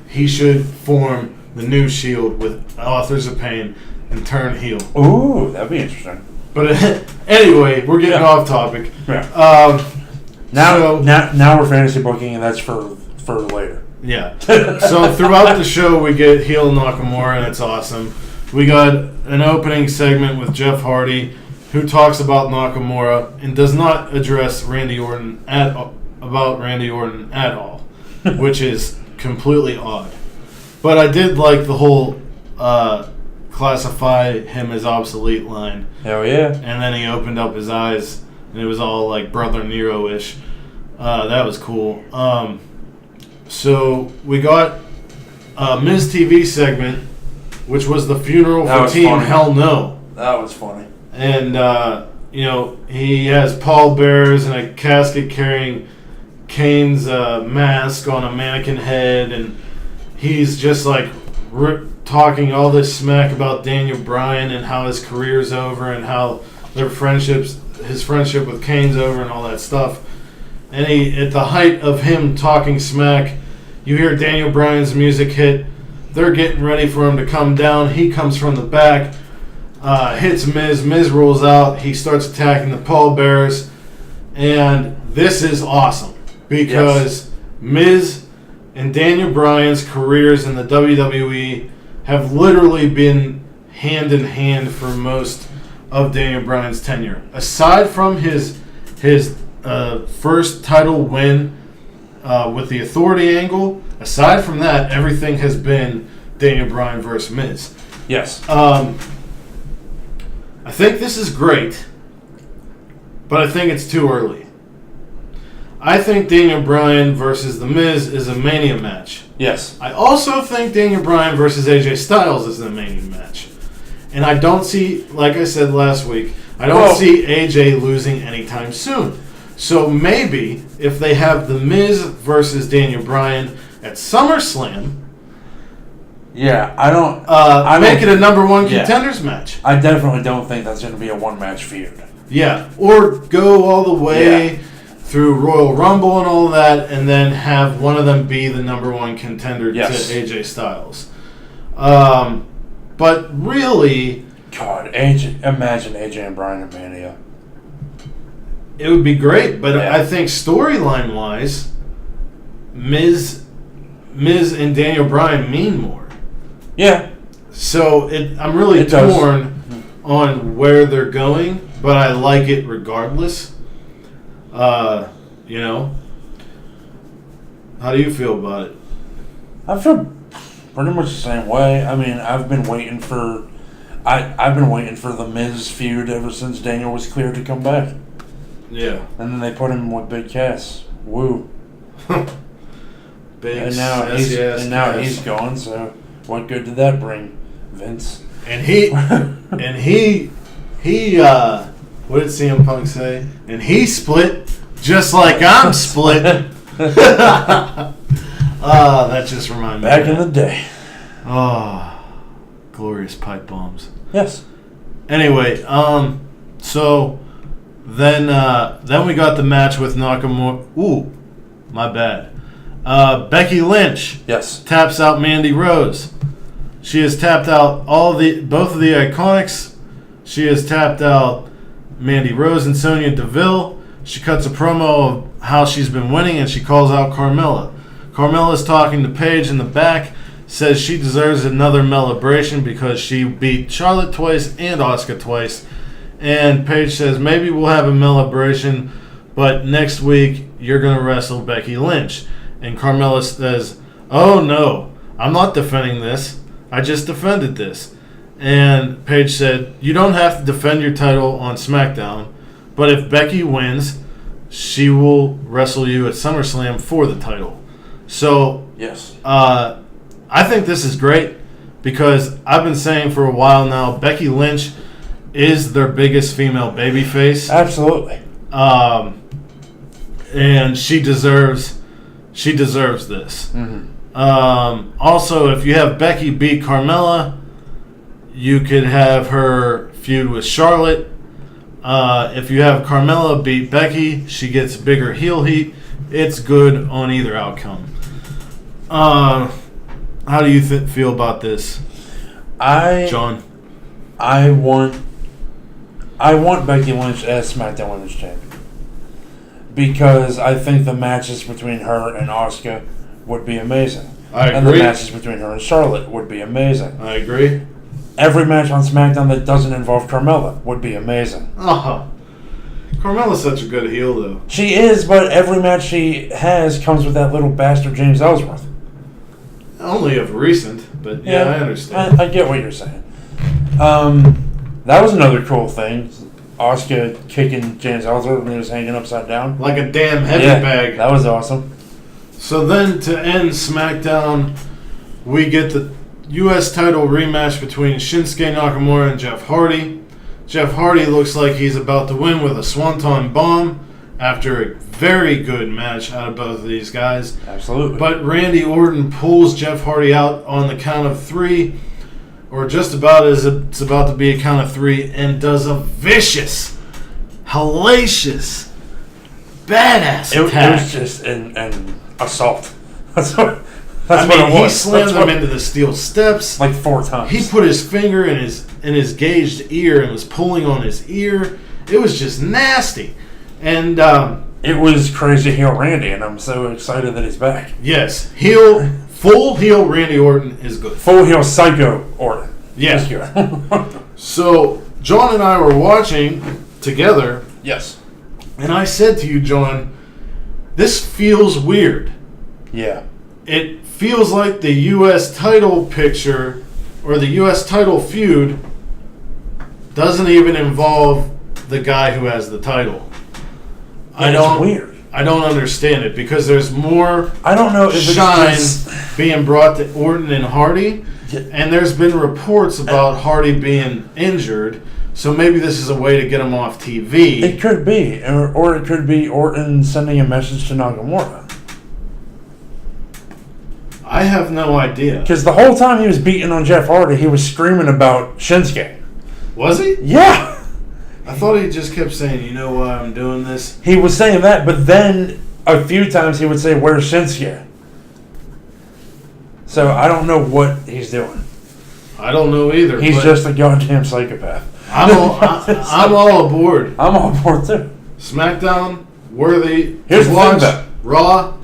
Speaker 2: He should form the new Shield with Authors of Pain and turn heel.
Speaker 3: Ooh, that'd be interesting.
Speaker 2: But anyway, we're getting off topic.
Speaker 3: Yeah. Now we're fantasy booking, and that's for later.
Speaker 2: Yeah. So throughout the show, we get heel Nakamura, and it's awesome. We got an opening segment with Jeff Hardy, who talks about Nakamura and does not address Randy Orton at all, which is completely odd. But I did like the whole classify him as obsolete line.
Speaker 3: Hell yeah.
Speaker 2: And then he opened up his eyes, and it was all like Brother Nero-ish. That was cool. So we got a Miz TV segment, which was the funeral for Team
Speaker 3: funny.
Speaker 2: Hell No.
Speaker 3: That was funny.
Speaker 2: And, he has pallbearers and a casket carrying Kane's mask on a mannequin head, and he's just like talking all this smack about Daniel Bryan and how his career's over and how his friendship with Kane's over and all that stuff. And at the height of him talking smack, you hear Daniel Bryan's music hit. They're getting ready for him to come down. He comes from the back, hits Miz. Miz rolls out. He starts attacking the pallbearers. And this is awesome because Miz and Daniel Bryan's careers in the WWE have literally been hand in hand for most of Daniel Bryan's tenure. Aside from his first title win with the Authority angle, aside from that, everything has been Daniel Bryan versus Miz.
Speaker 3: Yes.
Speaker 2: I think this is great, but I think it's too early. I think Daniel Bryan versus The Miz is a Mania match.
Speaker 3: Yes.
Speaker 2: I also think Daniel Bryan versus AJ Styles is a Mania match. And I don't see, like I said last week, I don't see AJ losing anytime soon. So maybe if they have The Miz versus Daniel Bryan at SummerSlam,
Speaker 3: yeah, I don't
Speaker 2: make it a number one contenders match.
Speaker 3: I definitely don't think that's going to be a one-match feud.
Speaker 2: Yeah, or go all the way through Royal Rumble and all that, and then have one of them be the number one contender to AJ Styles. But really,
Speaker 3: God, imagine AJ and Bryan at Mania.
Speaker 2: It would be great, but I think storyline-wise, Miz and Daniel Bryan mean more.
Speaker 3: Yeah.
Speaker 2: So I'm really torn on where they're going, but I like it regardless. You know? How do you feel about it?
Speaker 3: I feel pretty much the same way. I mean, I've been waiting for the Miz feud ever since Daniel was cleared to come back.
Speaker 2: Yeah.
Speaker 3: And then they put him with Big Cass. Woo.
Speaker 2: Big
Speaker 3: and now he's gone, so what good did that bring, Vince?
Speaker 2: And he what did CM Punk say? And he split just like I'm split. That just reminded me.
Speaker 3: Back in the day.
Speaker 2: Oh, glorious pipe bombs.
Speaker 3: Yes.
Speaker 2: Anyway, so then we got the match with Nakamura. Ooh, my bad. Becky Lynch.
Speaker 3: Yes.
Speaker 2: Taps out Mandy Rose. She has tapped out both of the Iconics. She has tapped out Mandy Rose and Sonya Deville. She cuts a promo of how she's been winning, and she calls out Carmella. Carmella's talking to Paige in the back, says she deserves another celebration because she beat Charlotte twice and Asuka twice. And Paige says, maybe we'll have a celebration, but next week you're going to wrestle Becky Lynch. And Carmella says, oh no, I'm not defending this. I just defended this. And Paige said, you don't have to defend your title on SmackDown, but if Becky wins, she will wrestle you at SummerSlam for the title. So,
Speaker 3: yes,
Speaker 2: I think this is great because I've been saying for a while now, Becky Lynch is their biggest female babyface.
Speaker 3: Absolutely.
Speaker 2: And she deserves this.
Speaker 3: Mm-hmm.
Speaker 2: Also, if you have Becky beat Carmella, you could have her feud with Charlotte. If you have Carmella beat Becky, she gets bigger heel heat. It's good on either outcome. How do you feel about this, John?
Speaker 3: I want Becky Lynch as SmackDown Women's Champion because I think the matches between her and Asuka would be amazing.
Speaker 2: I agree.
Speaker 3: And the matches between her and Charlotte would be amazing.
Speaker 2: I agree.
Speaker 3: Every match on SmackDown that doesn't involve Carmella would be amazing.
Speaker 2: Carmella's such a good heel, though.
Speaker 3: She is, but every match she has comes with that little bastard James Ellsworth.
Speaker 2: Only of recent, but yeah I understand.
Speaker 3: I get what you're saying. That was another cool thing. Asuka kicking James Ellsworth when he was hanging upside down.
Speaker 2: Like a damn heavy bag.
Speaker 3: That was awesome.
Speaker 2: So then to end SmackDown, we get the U.S. title rematch between Shinsuke Nakamura and Jeff Hardy. Jeff Hardy looks like he's about to win with a Swanton Bomb after a very good match out of both of these guys.
Speaker 3: Absolutely.
Speaker 2: But Randy Orton pulls Jeff Hardy out on the count of 3, or just about as it's about to be a count of 3, and does a vicious, hellacious, badass attack.
Speaker 3: It was just an assault. That's what it was.
Speaker 2: He slammed him into the steel steps
Speaker 3: like 4 times.
Speaker 2: He put his finger in his gauged ear and was pulling on his ear. It was just nasty. And
Speaker 3: it was crazy heel Randy, and I'm so excited that he's back.
Speaker 2: Yes, full heel Randy Orton is good.
Speaker 3: Full heel Psycho Orton.
Speaker 2: Yes. So John and I were watching together.
Speaker 3: Yes.
Speaker 2: And I said to you, John, this feels weird.
Speaker 3: Yeah.
Speaker 2: It feels like the U.S. title picture or the U.S. title feud doesn't even involve the guy who has the title.
Speaker 3: It's weird.
Speaker 2: I don't understand it because there's more
Speaker 3: I don't know if
Speaker 2: shine being brought to Orton and Hardy, and there's been reports about Hardy being injured, so maybe this is a way to get him off TV.
Speaker 3: It could be, or it could be Orton sending a message to Nakamura.
Speaker 2: I have no idea.
Speaker 3: Because the whole time he was beating on Jeff Hardy, he was screaming about Shinsuke.
Speaker 2: Was he?
Speaker 3: Yeah.
Speaker 2: I thought he just kept saying, you know why I'm doing this?
Speaker 3: He was saying that, but then a few times he would say, where's Shinsuke? So I don't know what he's doing.
Speaker 2: I don't know either.
Speaker 3: He's just a goddamn psychopath.
Speaker 2: I'm all aboard.
Speaker 3: I'm all aboard too.
Speaker 2: SmackDown, worthy.
Speaker 3: Here's the
Speaker 2: watch.
Speaker 3: thing, though.
Speaker 2: Raw,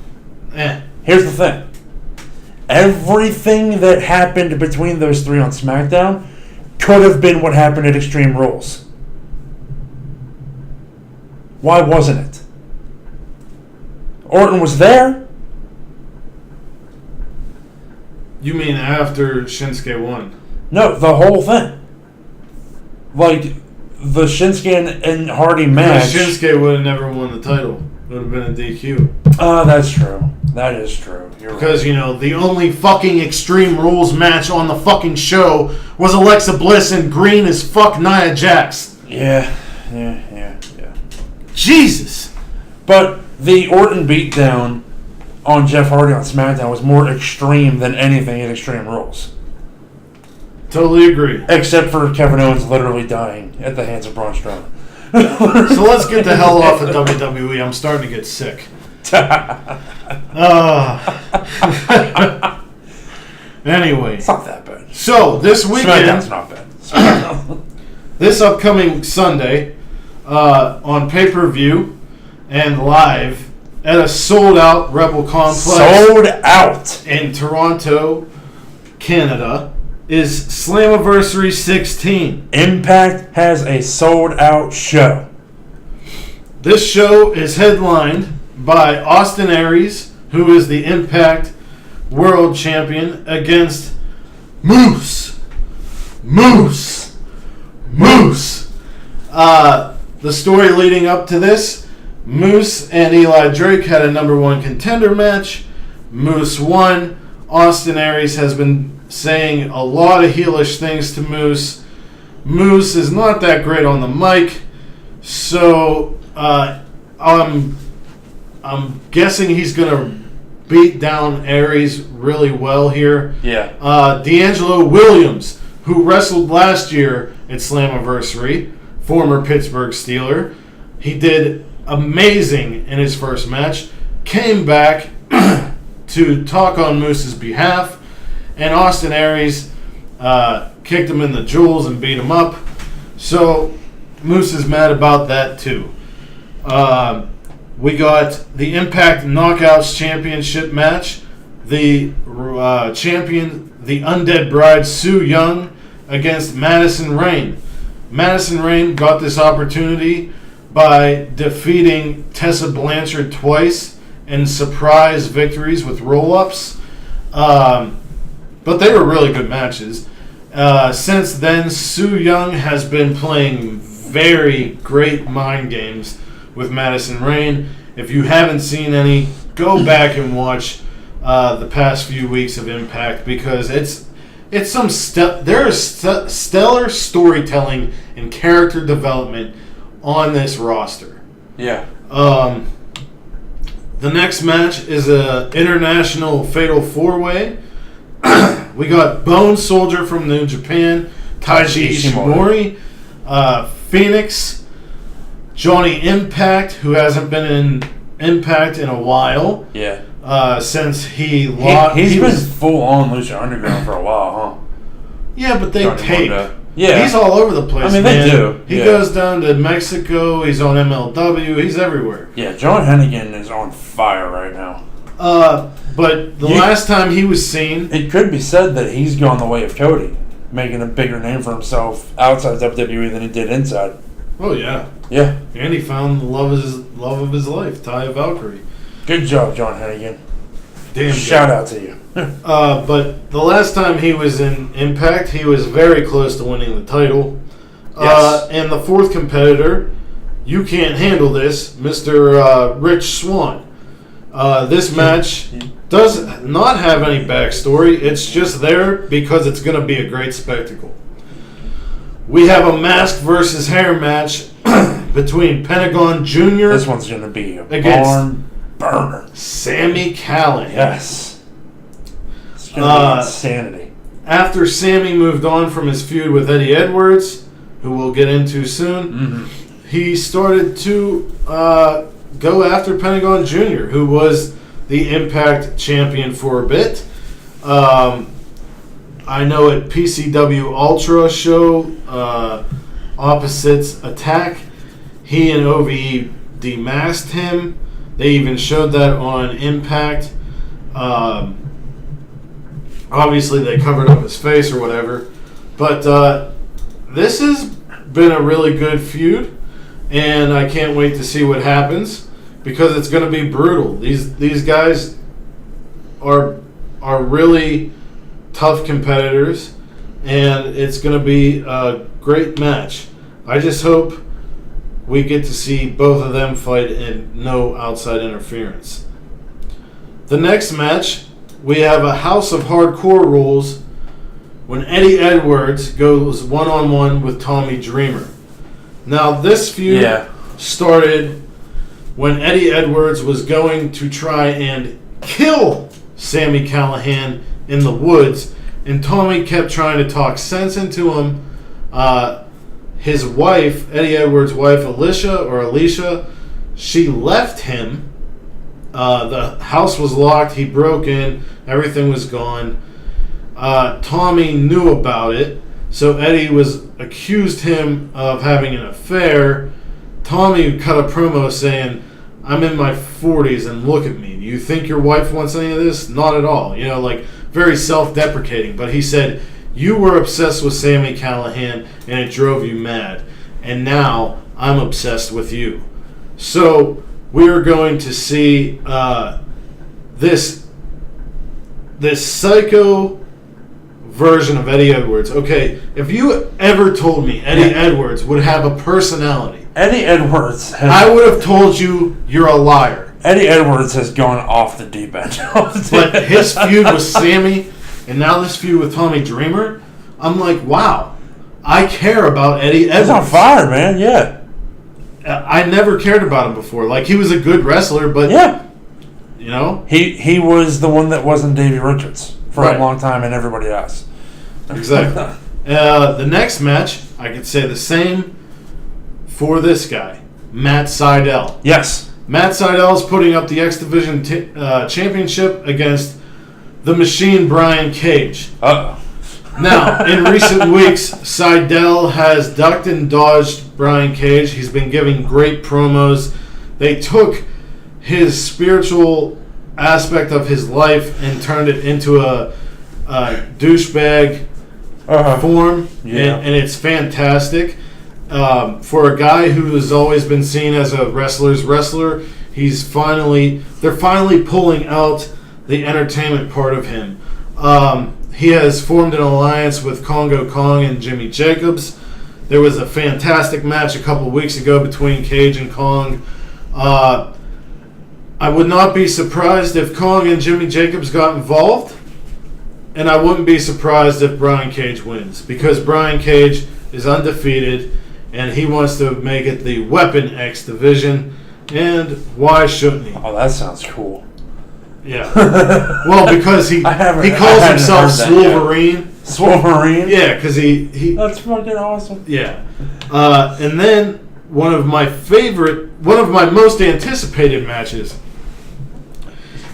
Speaker 3: Here's the thing. Everything that happened between those three on SmackDown could have been what happened at Extreme Rules. Why wasn't it? Orton was there.
Speaker 2: You mean after Shinsuke won?
Speaker 3: No, the whole thing. Like, the Shinsuke and Hardy match.
Speaker 2: Shinsuke would have never won the title. It would have been a DQ.
Speaker 3: That's true. That is true. You're
Speaker 2: Because,
Speaker 3: right.
Speaker 2: you know, the only fucking Extreme Rules match on the fucking show was Alexa Bliss and green as fuck Nia Jax.
Speaker 3: Yeah.
Speaker 2: Jesus!
Speaker 3: But the Orton beatdown on Jeff Hardy on SmackDown was more extreme than anything in Extreme Rules.
Speaker 2: Totally agree.
Speaker 3: Except for Kevin Owens literally dying at the hands of Braun Strowman.
Speaker 2: So let's get the hell off of WWE. I'm starting to get sick. Anyway.
Speaker 3: It's not that bad.
Speaker 2: So, this
Speaker 3: SmackDown's
Speaker 2: weekend,
Speaker 3: not bad.
Speaker 2: this upcoming Sunday, on pay-per-view and live at a sold-out Rebel Complex
Speaker 3: Sold out.
Speaker 2: in Toronto, Canada, is Slammiversary 16.
Speaker 3: Impact has a sold out show.
Speaker 2: This show is headlined by Austin Aries, who is the Impact World Champion, against Moose. The story leading up to this, Moose and Eli Drake had a number one contender match. Moose won. Austin Aries has been saying a lot of heelish things to Moose. Moose is not that great on the mic, so I'm guessing he's going to beat down Aries really well here.
Speaker 3: Yeah.
Speaker 2: D'Angelo Williams, who wrestled last year at Slammiversary, former Pittsburgh Steeler. He did amazing in his first match, came back to talk on Moose's behalf, and Austin Aries kicked him in the jewels and beat him up. So Moose is mad about that too. We got the Impact Knockouts Championship match. The champion, the Undead Bride, Su Yung, against Madison Rayne. Madison Rayne got this opportunity by defeating Tessa Blanchard twice in surprise victories with roll-ups. But they were really good matches. Since then, Su Yung has been playing very great mind games with Madison Rayne. If you haven't seen any, go back and watch the past few weeks of Impact, because it's some there is stellar storytelling and character development on this roster.
Speaker 3: Yeah.
Speaker 2: The next match is a international fatal four-way. We got Bone Soldier from New Japan, Taiji Ishimori, Phoenix, Johnny Impact, who hasn't been in Impact in a while.
Speaker 3: Yeah.
Speaker 2: Since he lost.
Speaker 3: He's been full on Lucha Underground for a while, huh?
Speaker 2: Yeah, but they
Speaker 3: Johnny
Speaker 2: tape.
Speaker 3: Wanda. Yeah.
Speaker 2: He's all over the place.
Speaker 3: I mean,
Speaker 2: man.
Speaker 3: they do.
Speaker 2: He
Speaker 3: Yeah.
Speaker 2: goes down to Mexico. He's on MLW. He's everywhere.
Speaker 3: Yeah, John Hennigan is on fire right now.
Speaker 2: But the last time he was seen,
Speaker 3: It could be said that he's gone the way of Cody, making a bigger name for himself outside WWE than he did inside.
Speaker 2: oh yeah,
Speaker 3: Yeah.
Speaker 2: and he found the love of his life, Taya Valkyrie.
Speaker 3: Good job, John Hennigan.
Speaker 2: Damn.
Speaker 3: Shout out to you.
Speaker 2: But the last time he was in Impact, he was very close to winning the title.
Speaker 3: Yes.
Speaker 2: And the fourth competitor, you can't handle this, Mr. Rich Swann. This match does not have any backstory. It's just there because it's going to be a great spectacle. We have a mask versus hair match between Pentagon Jr.
Speaker 3: This one's going to be a
Speaker 2: Against-
Speaker 3: barn burner.
Speaker 2: Sammy Callahan.
Speaker 3: Yes. It's going to be insanity.
Speaker 2: After Sammy moved on from his feud with Eddie Edwards, who we'll get into soon, he started to go after Pentagon Jr., who was the Impact champion for a bit. I know at PCW Ultra show, Opposites Attack, he and OVE demasked him. They even showed that on Impact. Obviously, they covered up his face or whatever. But this has been a really good feud, and I can't wait to see what happens. because it's going to be brutal. These guys are really tough competitors, and it's going to be a great match. I just hope we get to see both of them fight and no outside interference. The next match, we have a House of Hardcore rules when Eddie Edwards goes one-on-one with Tommy Dreamer. Now, this feud started when Eddie Edwards was going to try and kill Sami Callihan in the woods, and Tommy kept trying to talk sense into him. His wife, Eddie Edwards' wife, Alicia, she left him. The house was locked. He broke in. Everything was gone. Tommy knew about it, so Eddie accused him of having an affair. Tommy cut a promo saying, "I'm in my 40s and look at me. Do you think your wife wants any of this? Not at all." Very self-deprecating. But he said, "You were obsessed with Sami Callihan and it drove you mad. And now I'm obsessed with you." So we're going to see this psycho version of Eddie Edwards. Okay, if you ever told me Eddie Edwards would have a personality,
Speaker 3: Eddie Edwards
Speaker 2: I would have told you you're a liar.
Speaker 3: Eddie Edwards has gone off the deep end.
Speaker 2: But his feud with Sami, and now this feud with Tommy Dreamer, I'm like, wow, I care about Eddie Edwards.
Speaker 3: He's on fire, man. Yeah.
Speaker 2: I never cared about him before. Like, he was a good wrestler, but
Speaker 3: he was the one that wasn't Davey Richards for a long time, and everybody else.
Speaker 2: Exactly. The next match, I could say the same for this guy, Matt Sydal.
Speaker 3: Yes.
Speaker 2: Matt Sydal is putting up the X Division Championship against the Machine Brian Cage.
Speaker 3: Uh-oh.
Speaker 2: Now, in recent weeks, Sydal has ducked and dodged Brian Cage. He's been giving great promos. They took his spiritual aspect of his life and turned it into a douchebag form, and it's fantastic. For a guy who has always been seen as a wrestler's wrestler, they're finally pulling out the entertainment part of him. He has formed an alliance with Congo Kong and Jimmy Jacobs. There was a fantastic match a couple weeks ago between Cage and Kong. I would not be surprised if Kong and Jimmy Jacobs got involved, and I wouldn't be surprised if Brian Cage wins, because Brian Cage is undefeated, and he wants to make it the Weapon X division, and why shouldn't he?
Speaker 3: Oh, that sounds cool.
Speaker 2: Yeah. Well, because he calls himself Swolverine.
Speaker 3: Swolverine?
Speaker 2: Yeah, because he...
Speaker 3: That's fucking awesome.
Speaker 2: Yeah. And then one of my most anticipated matches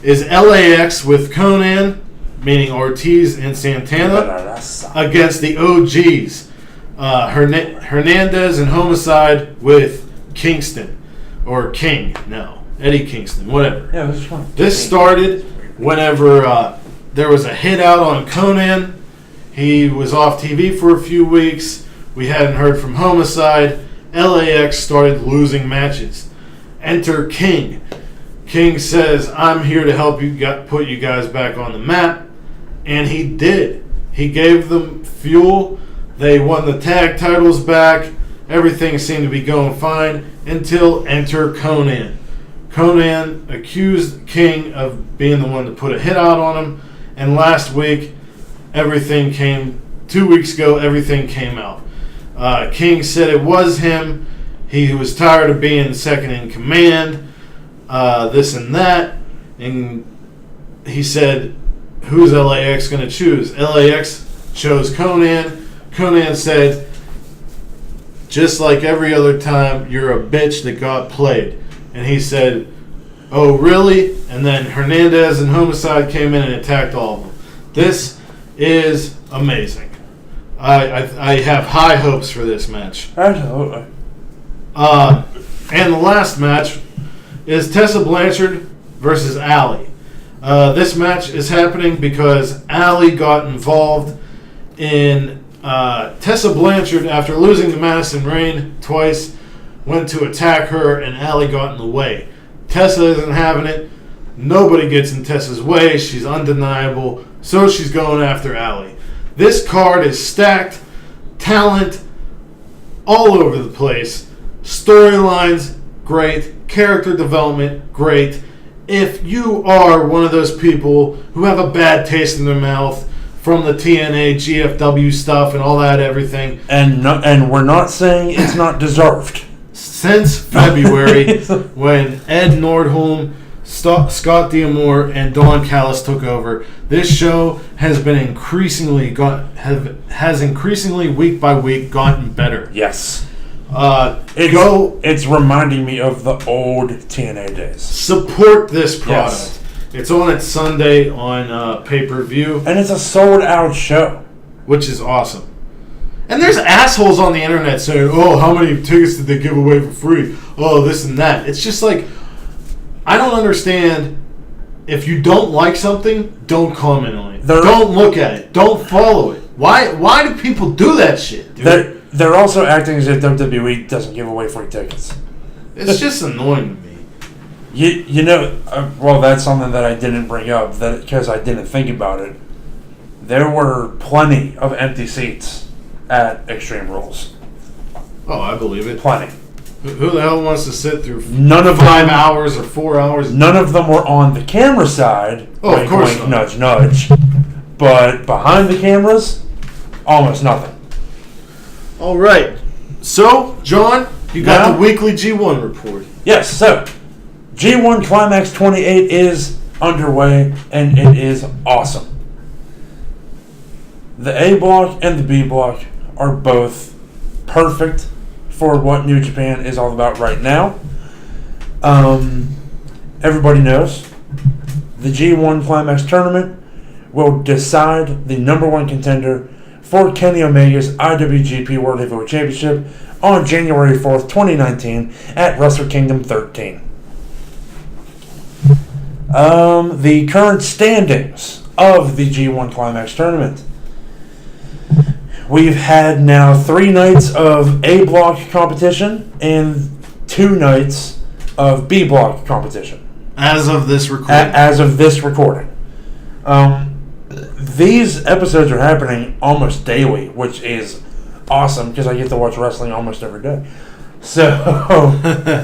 Speaker 2: is LAX with Conan, meaning Ortiz and Santana, against the OGs. Hernandez and Homicide with Kingston. Or King, no. Eddie Kingston, whatever.
Speaker 3: Yeah, it was fun.
Speaker 2: This started whenever there was a hit out on Conan. He was off TV for a few weeks. We hadn't heard from Homicide. LAX started losing matches. Enter King. King says, "I'm here to help you put you guys back on the map." And he did. He gave them fuel. They won the tag titles back. Everything seemed to be going fine until enter Conan. Conan accused King of being the one to put a hit out on him. And last week, 2 weeks ago, everything came out. King said it was him. He was tired of being second in command, this and that. And he said, who's LAX going to choose? LAX chose Conan. Conan said, just like every other time, you're a bitch that got played. And he said, "Oh, really?" And then Hernandez and Homicide came in and attacked all of them. This is amazing. I have high hopes for this match.
Speaker 3: Absolutely.
Speaker 2: And the last match is Tessa Blanchard versus Allie. This match is happening because Allie got involved in Tessa Blanchard, after losing to Madison Rayne twice, went to attack her, and Allie got in the way. Tessa isn't having it. Nobody gets in Tessa's way. She's undeniable. So she's going after Allie. This card is stacked. Talent all over the place. Storylines, great. Character development, great. If you are one of those people who have a bad taste in their mouth from the TNA, GFW stuff and all that everything.
Speaker 3: And we're not saying it's not deserved.
Speaker 2: Since February, when Ed Nordholm, Scott D'Amore, and Don Callis took over, this show has been increasingly week by week gotten better.
Speaker 3: Yes.
Speaker 2: It's
Speaker 3: reminding me of the old TNA days.
Speaker 2: Support this product.
Speaker 3: Yes.
Speaker 2: It's on its Sunday on pay-per-view.
Speaker 3: And it's a sold-out show.
Speaker 2: Which is awesome. And there's assholes on the internet saying, oh, how many tickets did they give away for free? Oh, this and that. It's just like, I don't understand. If you don't like something, don't comment on it. Don't look at it. Don't follow it. Why do people do that shit, dude?
Speaker 3: They're also acting as if WWE doesn't give away free tickets.
Speaker 2: It's just annoying to me.
Speaker 3: You know, well, that's something that I didn't bring up because I didn't think about it. There were plenty of empty seats at Extreme Rules.
Speaker 2: Oh, I believe it.
Speaker 3: Plenty.
Speaker 2: Who the hell wants to sit through
Speaker 3: none of
Speaker 2: 5
Speaker 3: them,
Speaker 2: hours or 4 hours?
Speaker 3: None of them were on the camera side.
Speaker 2: Oh, of course
Speaker 3: wink,
Speaker 2: not.
Speaker 3: nudge, nudge. But behind the cameras, almost nothing.
Speaker 2: All right. So, John, you got the weekly G1 report.
Speaker 3: Yes, so G1 Climax 28 is underway, and it is awesome. The A block and the B block are both perfect for what New Japan is all about right now. Everybody knows the G1 Climax tournament will decide the number one contender for Kenny Omega's IWGP World Heavyweight Championship on January 4th, 2019 at Wrestle Kingdom 13. The current standings of the G1 Climax tournament. We've had now 3 nights of A block competition and 2 nights of B block competition.
Speaker 2: As of this recording.
Speaker 3: These episodes are happening almost daily, which is awesome because I get to watch wrestling almost every day. So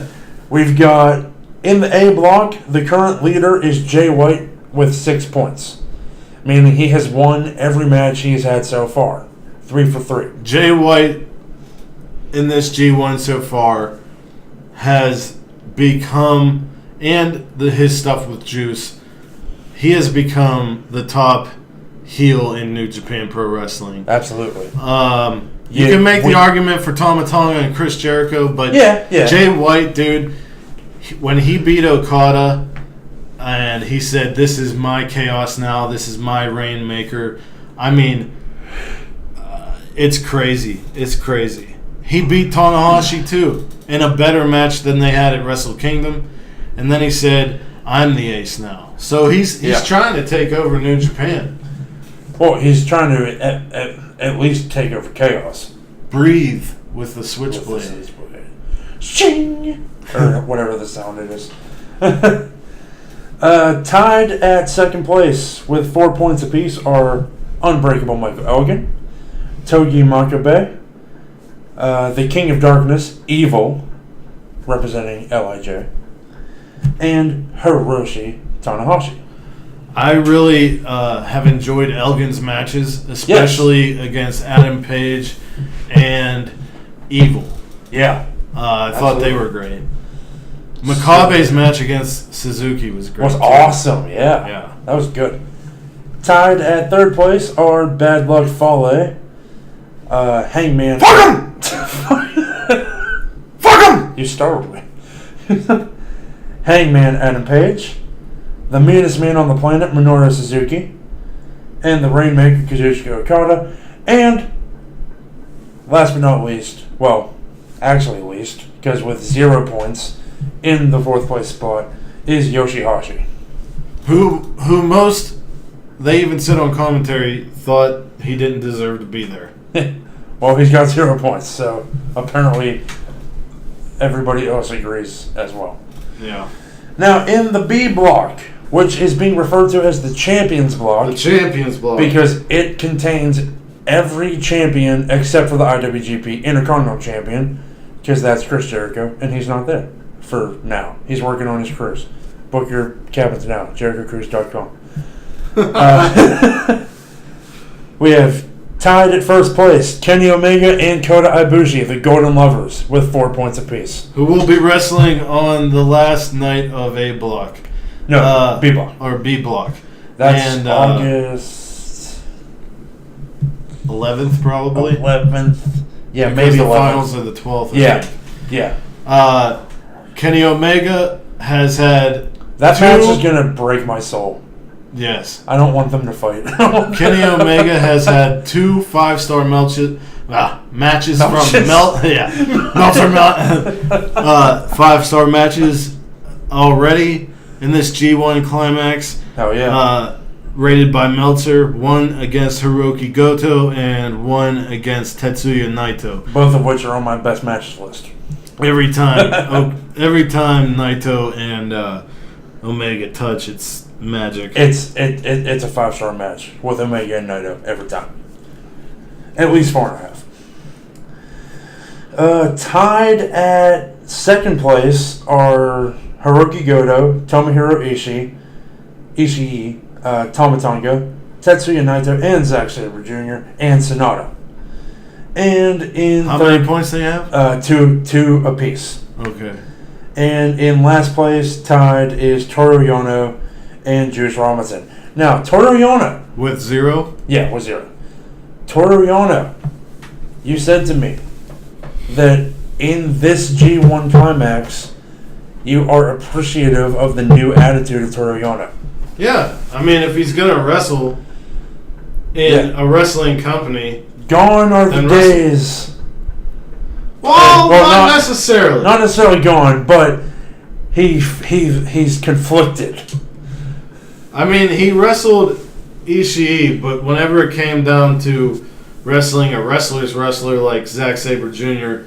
Speaker 3: we've got in the A block, the current leader is Jay White with 6 points, meaning he has won every match he's had so far. 3 for 3.
Speaker 2: Jay White in this G1 so far has become, and his stuff with Juice, he has become the top heel in New Japan Pro Wrestling.
Speaker 3: Absolutely.
Speaker 2: You can make the argument for Tama Tonga and Chris Jericho, but Jay White, dude, when he beat Okada and he said, this is my chaos now, this is my Rainmaker, I mean, it's crazy. It's crazy. He beat Tanahashi, too, in a better match than they had at Wrestle Kingdom. And then he said, I'm the ace now. So he's trying to take over New Japan.
Speaker 3: Well, he's trying to at least take over Chaos.
Speaker 2: Breathe with the switchblade.
Speaker 3: Shing! Or whatever the sound it is. Tied at second place with 4 points apiece are Unbreakable Michael Elgin, Togi Makabe, the King of Darkness, Evil, representing LIJ, and Hiroshi Tanahashi.
Speaker 2: I really have enjoyed Elgin's matches, especially against Adam Page and Evil.
Speaker 3: Yeah.
Speaker 2: I thought they were great. Makabe's match against Suzuki was great.
Speaker 3: Was awesome, yeah. That was good. Tied at third place are Bad Luck Fale, Hangman.
Speaker 2: Fuck him! Fuck him!
Speaker 3: You startled me. Hangman Adam Page, the meanest man on the planet Minoru Suzuki, and the Rainmaker Kazuchika Okada, and last but not least, well, actually least, because with 0 points in the fourth place spot is Yoshihashi.
Speaker 2: Who most, they even said on commentary, thought he didn't deserve to be there.
Speaker 3: Well, he's got 0 points, so apparently everybody else agrees as well.
Speaker 2: Yeah.
Speaker 3: Now, in the B block, which is being referred to as the Champions block.
Speaker 2: The Champions block.
Speaker 3: Because it contains every champion except for the IWGP Intercontinental Champion, because that's Chris Jericho, and he's not there for now. He's working on his cruise. Book your cabins now, JerichoCruise.com. We have tied at first place Kenny Omega and Kota Ibushi, the Golden Lovers, with 4 points apiece.
Speaker 2: Who will be wrestling on the last night of A block.
Speaker 3: No, B block.
Speaker 2: Or B block.
Speaker 3: That's August
Speaker 2: 11th, probably.
Speaker 3: 11th. Yeah,
Speaker 2: because
Speaker 3: maybe
Speaker 2: the
Speaker 3: 11th.
Speaker 2: finals are the 12th.
Speaker 3: Yeah.
Speaker 2: Kenny Omega has had
Speaker 3: that match is going to break my soul.
Speaker 2: Yes.
Speaker 3: I don't want them to fight.
Speaker 2: Kenny Omega has had 2 5-star matches from Meltzer 5-star matches already in this G1 Climax.
Speaker 3: Oh yeah.
Speaker 2: Rated by Meltzer, 1 against Hiroki Goto and 1 against Tetsuya Naito.
Speaker 3: Both of which are on my best matches list.
Speaker 2: Every time Naito and Omega touch, it's magic.
Speaker 3: It's a 5-star match with Omega and Naito every time. At least 4.5. Tied at second place are Hiroki Goto, Tomohiro Ishii, Tama Tonga, Tetsuya Naito, and Zack Sabre Jr. and Sonata. And in
Speaker 2: how many points they have?
Speaker 3: 2 apiece.
Speaker 2: Okay.
Speaker 3: And in last place, tied is Toru Yano and Juice Robinson. Now, Toru Yano.
Speaker 2: With 0?
Speaker 3: Yeah, with 0. Toru Yano, you said to me that in this G1 Climax, you are appreciative of the new attitude of Toru Yano.
Speaker 2: Yeah. I mean, if he's going to wrestle in a wrestling company...
Speaker 3: Gone are the days...
Speaker 2: Well, not necessarily.
Speaker 3: Not necessarily gone, but he's conflicted.
Speaker 2: I mean, he wrestled Ishii, but whenever it came down to wrestling a wrestler's wrestler like Zack Sabre Jr.,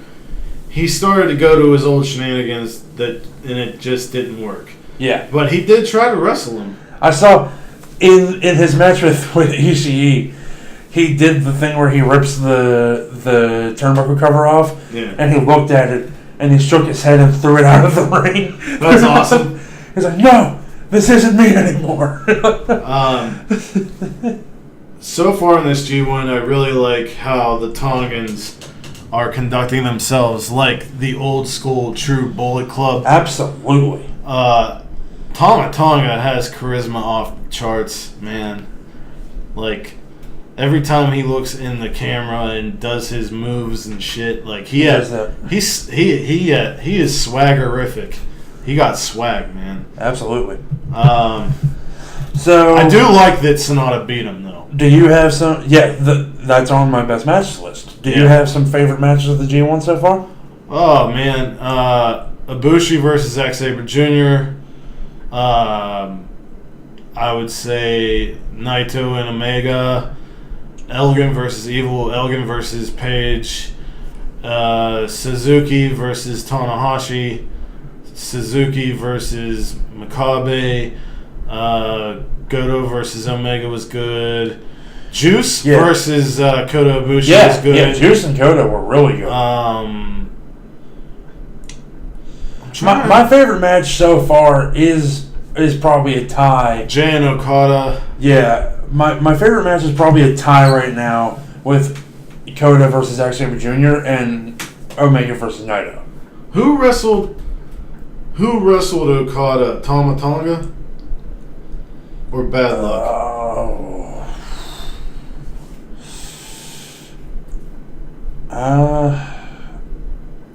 Speaker 2: he started to go to his old shenanigans and it just didn't work.
Speaker 3: Yeah.
Speaker 2: But he did try to wrestle him.
Speaker 3: I saw in his match with Ishii, he did the thing where he rips the turnbuckle cover off, and he looked at it, and he shook his head and threw it out of the ring.
Speaker 2: That's awesome.
Speaker 3: He's like, no, this isn't me anymore.
Speaker 2: So far in this G1, I really like how the Tongans are conducting themselves like the old school true Bullet Club.
Speaker 3: Absolutely.
Speaker 2: Tama Tonga has charisma off the charts, man. Like, every time he looks in the camera and does his moves and shit, like he is swaggerific. He got swag, man.
Speaker 3: Absolutely.
Speaker 2: So I do like that Sonata beat him, though.
Speaker 3: Do you have some? Yeah, that's on my best matches list. Do you have some favorite matches of the G1 so far?
Speaker 2: Oh man, Ibushi versus Zack Sabre Jr. I would say Naito and Omega. Elgin versus Evil. Elgin versus Page. Suzuki versus Tanahashi. Suzuki versus Makabe. Goto versus Omega was good. Juice versus Kota Ibushi was good.
Speaker 3: Yeah, Juice and Kota were really good. My favorite match so far is probably a tie.
Speaker 2: Jay and Okada.
Speaker 3: Yeah, my favorite match is probably a tie right now with Kota versus Zack Sabre Jr. and Omega versus Naito.
Speaker 2: Who wrestled Okada? Tama Tonga? Or Bad Luck?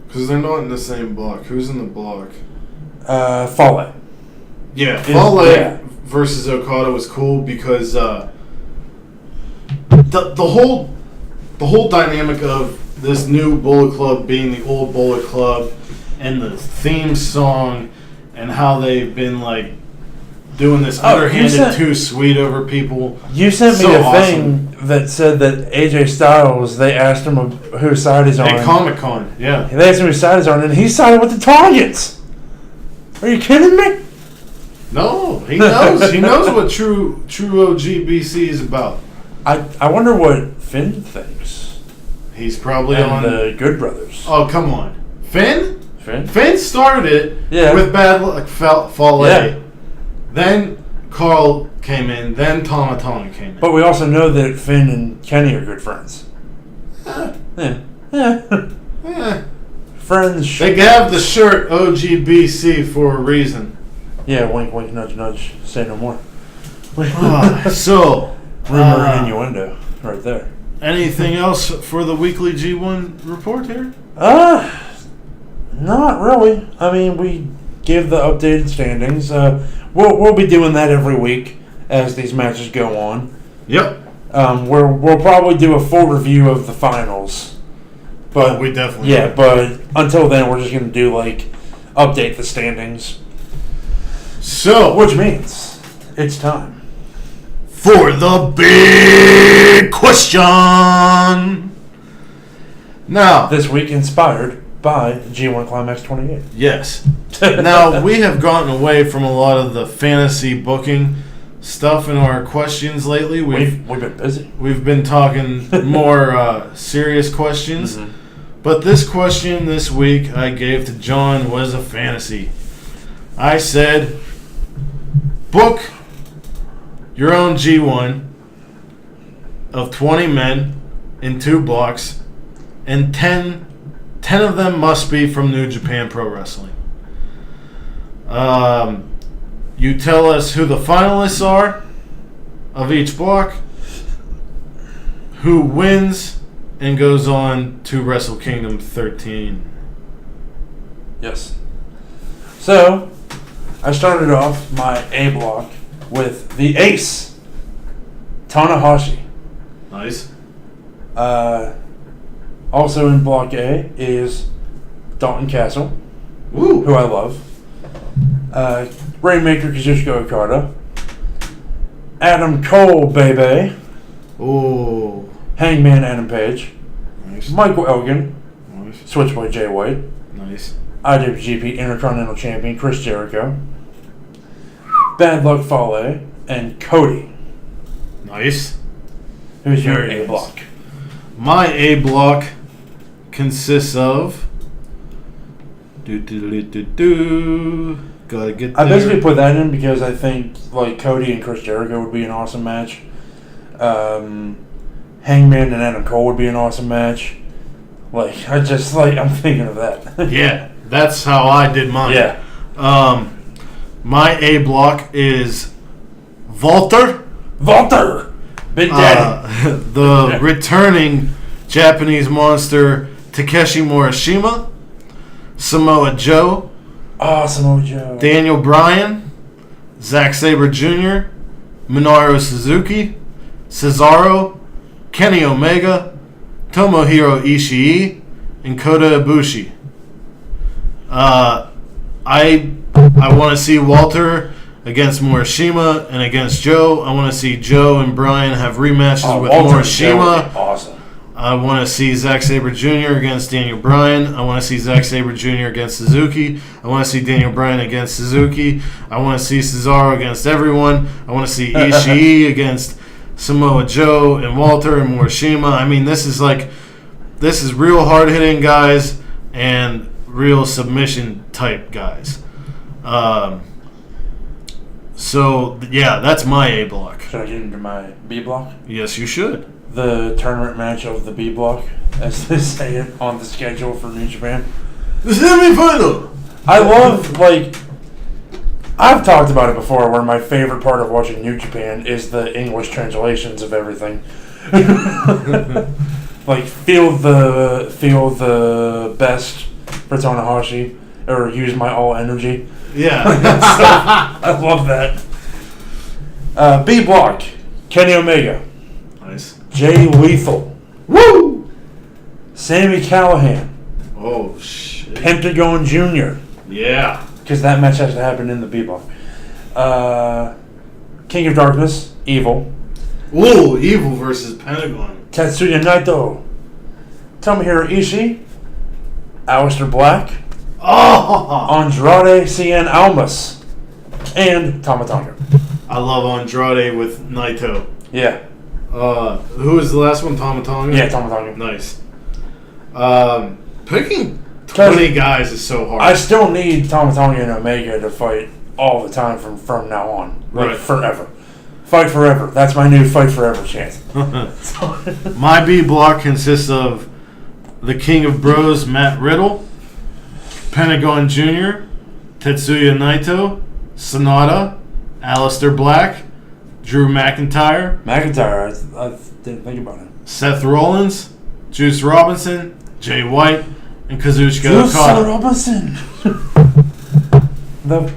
Speaker 2: Because they're not in the same block. Who's in the block?
Speaker 3: Fale.
Speaker 2: Yeah, Fale versus Okada was cool because the whole dynamic of this new Bullet Club being the old Bullet Club and the theme song and how they've been like doing this underhanded too sweet over people.
Speaker 3: You sent me a thing that said that AJ Styles, they asked him whose side he's on.
Speaker 2: At Comic-Con, yeah.
Speaker 3: They asked him whose side he's on, and he sided with the Tongans. Are you kidding me?
Speaker 2: No, he knows. He knows what true OGBC is about.
Speaker 3: I wonder what Finn thinks.
Speaker 2: He's probably
Speaker 3: and
Speaker 2: on
Speaker 3: the Good Brothers.
Speaker 2: Oh, come on, Finn.
Speaker 3: Finn?
Speaker 2: Finn started it with Bad Luck Fale.
Speaker 3: Yeah.
Speaker 2: Then Carl came in. Then Tama Tonga came in.
Speaker 3: But we also know that Finn and Kenny are good friends. Friends.
Speaker 2: They have the shirt OGBC for a reason.
Speaker 3: Yeah, wink, wink, nudge, nudge. Say no more.
Speaker 2: So,
Speaker 3: rumor and innuendo, right there.
Speaker 2: Anything else for the weekly G1 report here?
Speaker 3: Not really. I mean, we give the updated standings. We'll be doing that every week as these matches go on.
Speaker 2: Yep.
Speaker 3: We'll probably do a full review of the finals. But
Speaker 2: we definitely
Speaker 3: will. But until then, we're just gonna do update the standings.
Speaker 2: So,
Speaker 3: which means it's time
Speaker 2: for the big question. Now,
Speaker 3: this week inspired by G1 Climax 28.
Speaker 2: Yes. Now, we have gotten away from a lot of the fantasy booking stuff in our questions lately.
Speaker 3: We've been busy.
Speaker 2: We've been talking more serious questions. Mm-hmm. But this question this week I gave to John was a fantasy. I said, book your own G1 of 20 men in 2 blocks, and 10 of them must be from New Japan Pro Wrestling. You tell us who the finalists are of each block, who wins and goes on to Wrestle Kingdom 13.
Speaker 3: Yes. So, I started off my A block with the ace, Tanahashi.
Speaker 2: Nice.
Speaker 3: Also in block A is Dalton Castle,
Speaker 2: Woo.
Speaker 3: who I love. Rainmaker Kazuchika Okada. Adam Cole, baby.
Speaker 2: Oh.
Speaker 3: Hangman Adam Page.
Speaker 2: Nice.
Speaker 3: Michael Elgin.
Speaker 2: Nice.
Speaker 3: Switchboy Jay White.
Speaker 2: Nice.
Speaker 3: IWGP Intercontinental Champion Chris Jericho. Bad Luck Fale. And Cody.
Speaker 2: Nice.
Speaker 3: Who's your
Speaker 2: Very
Speaker 3: A
Speaker 2: nice.
Speaker 3: block?
Speaker 2: My A block consists of... Gotta get there.
Speaker 3: I basically put that in because I think Cody and Chris Jericho would be an awesome match. Hangman and Adam Cole would be an awesome match. I'm thinking of that.
Speaker 2: Yeah, that's how I did mine.
Speaker 3: Yeah.
Speaker 2: My A block is Walter,
Speaker 3: Big Daddy.
Speaker 2: the returning Japanese monster Takeshi Morishima, Samoa Joe,
Speaker 3: Samoa Joe,
Speaker 2: Daniel Bryan, Zack Sabre Jr., Minoru Suzuki, Cesaro, Kenny Omega, Tomohiro Ishii, and Kota Ibushi. I want to see Walter against Morishima and against Joe. I want to see Joe and Bryan have rematches with
Speaker 3: Walter
Speaker 2: Morishima.
Speaker 3: Awesome.
Speaker 2: I want to see Zack Sabre Jr. against Daniel Bryan. I want to see Zack Sabre Jr. against Suzuki. I want to see Daniel Bryan against Suzuki. I want to see Cesaro against everyone. I want to see Ishii against Samoa Joe and Walter and Morishima. I mean, this is real hard-hitting guys and real submission type guys. That's my A block.
Speaker 3: Should I get into my B block?
Speaker 2: Yes, you should.
Speaker 3: The tournament match of the B block, as they say it on the schedule for New Japan.
Speaker 2: The semifinal.
Speaker 3: I love, I've talked about it before, where my favorite part of watching New Japan is the English translations of everything. Feel the best for Tanahashi, or use my all energy.
Speaker 2: Yeah.
Speaker 3: I love that. B block, Kenny Omega.
Speaker 2: Nice.
Speaker 3: Jay Lethal.
Speaker 2: Woo!
Speaker 3: Sami Callihan.
Speaker 2: Oh, shit.
Speaker 3: Pentagon Jr.
Speaker 2: Yeah.
Speaker 3: Because that match has to happen in the B block. King of Darkness, Evil.
Speaker 2: Ooh, Evil versus Pentagon.
Speaker 3: Tetsuya Naito. Tomohiro Ishii. Aleister Black.
Speaker 2: Oh!
Speaker 3: Andrade Cien Almas. And Tama Tonga.
Speaker 2: I love Andrade with Naito.
Speaker 3: Yeah.
Speaker 2: Who was the last one? Tama Tonga?
Speaker 3: Yeah, Tama Tonga.
Speaker 2: Nice. Picking 20 guys is so hard.
Speaker 3: I still need Tama Tonga and Omega to fight all the time from now on. Like, forever. Fight forever. That's my new fight forever chant.
Speaker 2: My B block consists of the King of Bros, Matt Riddle, Pentagon Jr., Tetsuya Naito, Sonata, Aleister Black, Drew McIntyre.
Speaker 3: I didn't think about him.
Speaker 2: Seth Rollins, Juice Robinson, Jay White, and Kazuchika
Speaker 3: Juice
Speaker 2: Okada.
Speaker 3: Robinson. The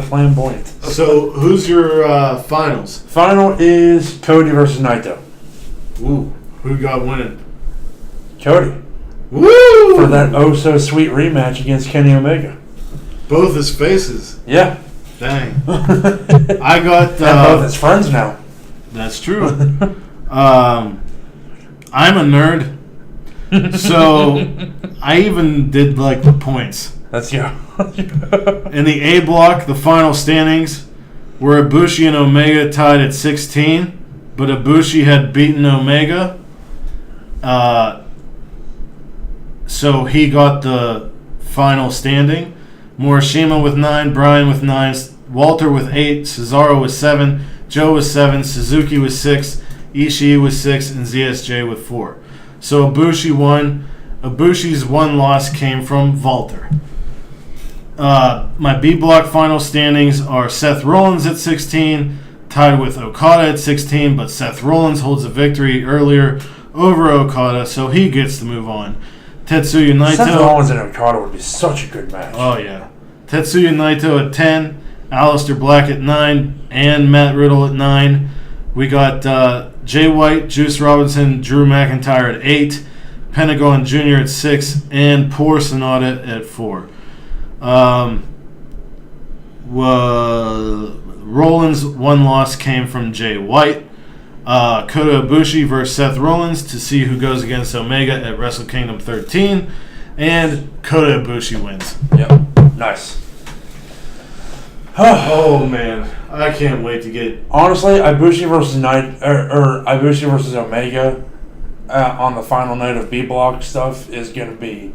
Speaker 3: flamboyant.
Speaker 2: So, who's your finals?
Speaker 3: Final is Cody versus Naito.
Speaker 2: Ooh, who got winning?
Speaker 3: Cody.
Speaker 2: Woo!
Speaker 3: For that oh-so-sweet rematch against Kenny Omega.
Speaker 2: Both his faces.
Speaker 3: Yeah.
Speaker 2: Dang. I got...
Speaker 3: and both his friends now.
Speaker 2: That's true. I'm a nerd. So, I even did, like, the points.
Speaker 3: Let's go.
Speaker 2: In the A block, the final standings were Ibushi and Omega tied at 16, but Ibushi had beaten Omega. So he got the final standing. Morishima with 9, Bryan with 9, Walter with 8, Cesaro with 7, Joe with 7, Suzuki with 6, Ishii with 6, and ZSJ with 4. So Ibushi won. Ibushi's one loss came from Walter. My B block final standings are Seth Rollins at 16, tied with Okada at 16, but Seth Rollins holds a victory earlier over Okada, so he gets to move on. Tetsuya Naito.
Speaker 3: Seth Rollins and Okada would be such a good match.
Speaker 2: Oh, yeah. Tetsuya Naito at 10, Aleister Black at 9, and Matt Riddle at 9. We got Jay White, Juice Robinson, Drew McIntyre at 8, Pentagon Jr. at 6, and poor Sonata at 4. Rollins' one loss came from Jay White. Kota Ibushi versus Seth Rollins to see who goes against Omega at Wrestle Kingdom 13, and Kota Ibushi wins.
Speaker 3: Yep. Nice.
Speaker 2: Oh man, I can't wait to get.
Speaker 3: Honestly, Ibushi versus Ibushi versus Omega on the final night of B block stuff is going to be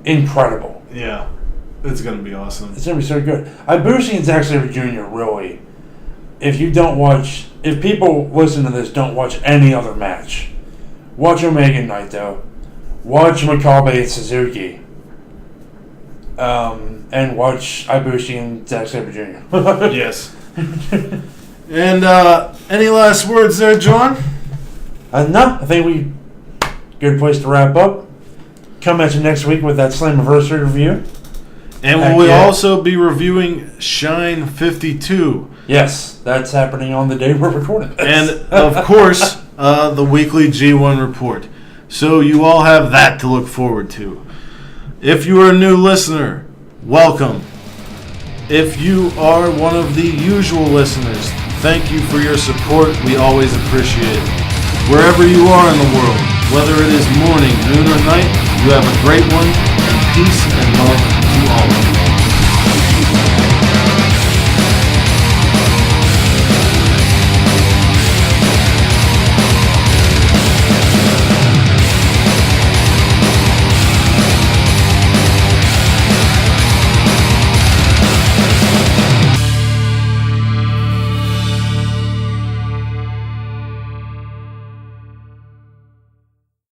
Speaker 3: incredible.
Speaker 2: Yeah, it's going to be awesome.
Speaker 3: It's going to be so good. Ibushi and Zack Sabre Jr. really. If people listen to this don't watch any other match, watch Omega and Naito, watch Makabe and Suzuki, and watch Ibushi and Zack Sabre Jr.
Speaker 2: Yes. And any last words there, John?
Speaker 3: No, I think good place to wrap up. Come at you next week with that Slammiversary review.
Speaker 2: And we'll also be reviewing Shine 52.
Speaker 3: Yes, that's happening on the day we're recording this.
Speaker 2: And, of course, the weekly G1 report. So you all have that to look forward to. If you are a new listener, welcome. If you are one of the usual listeners, thank you for your support. We always appreciate it. Wherever you are in the world, whether it is morning, noon, or night, you have a great one, and peace and love to all of you.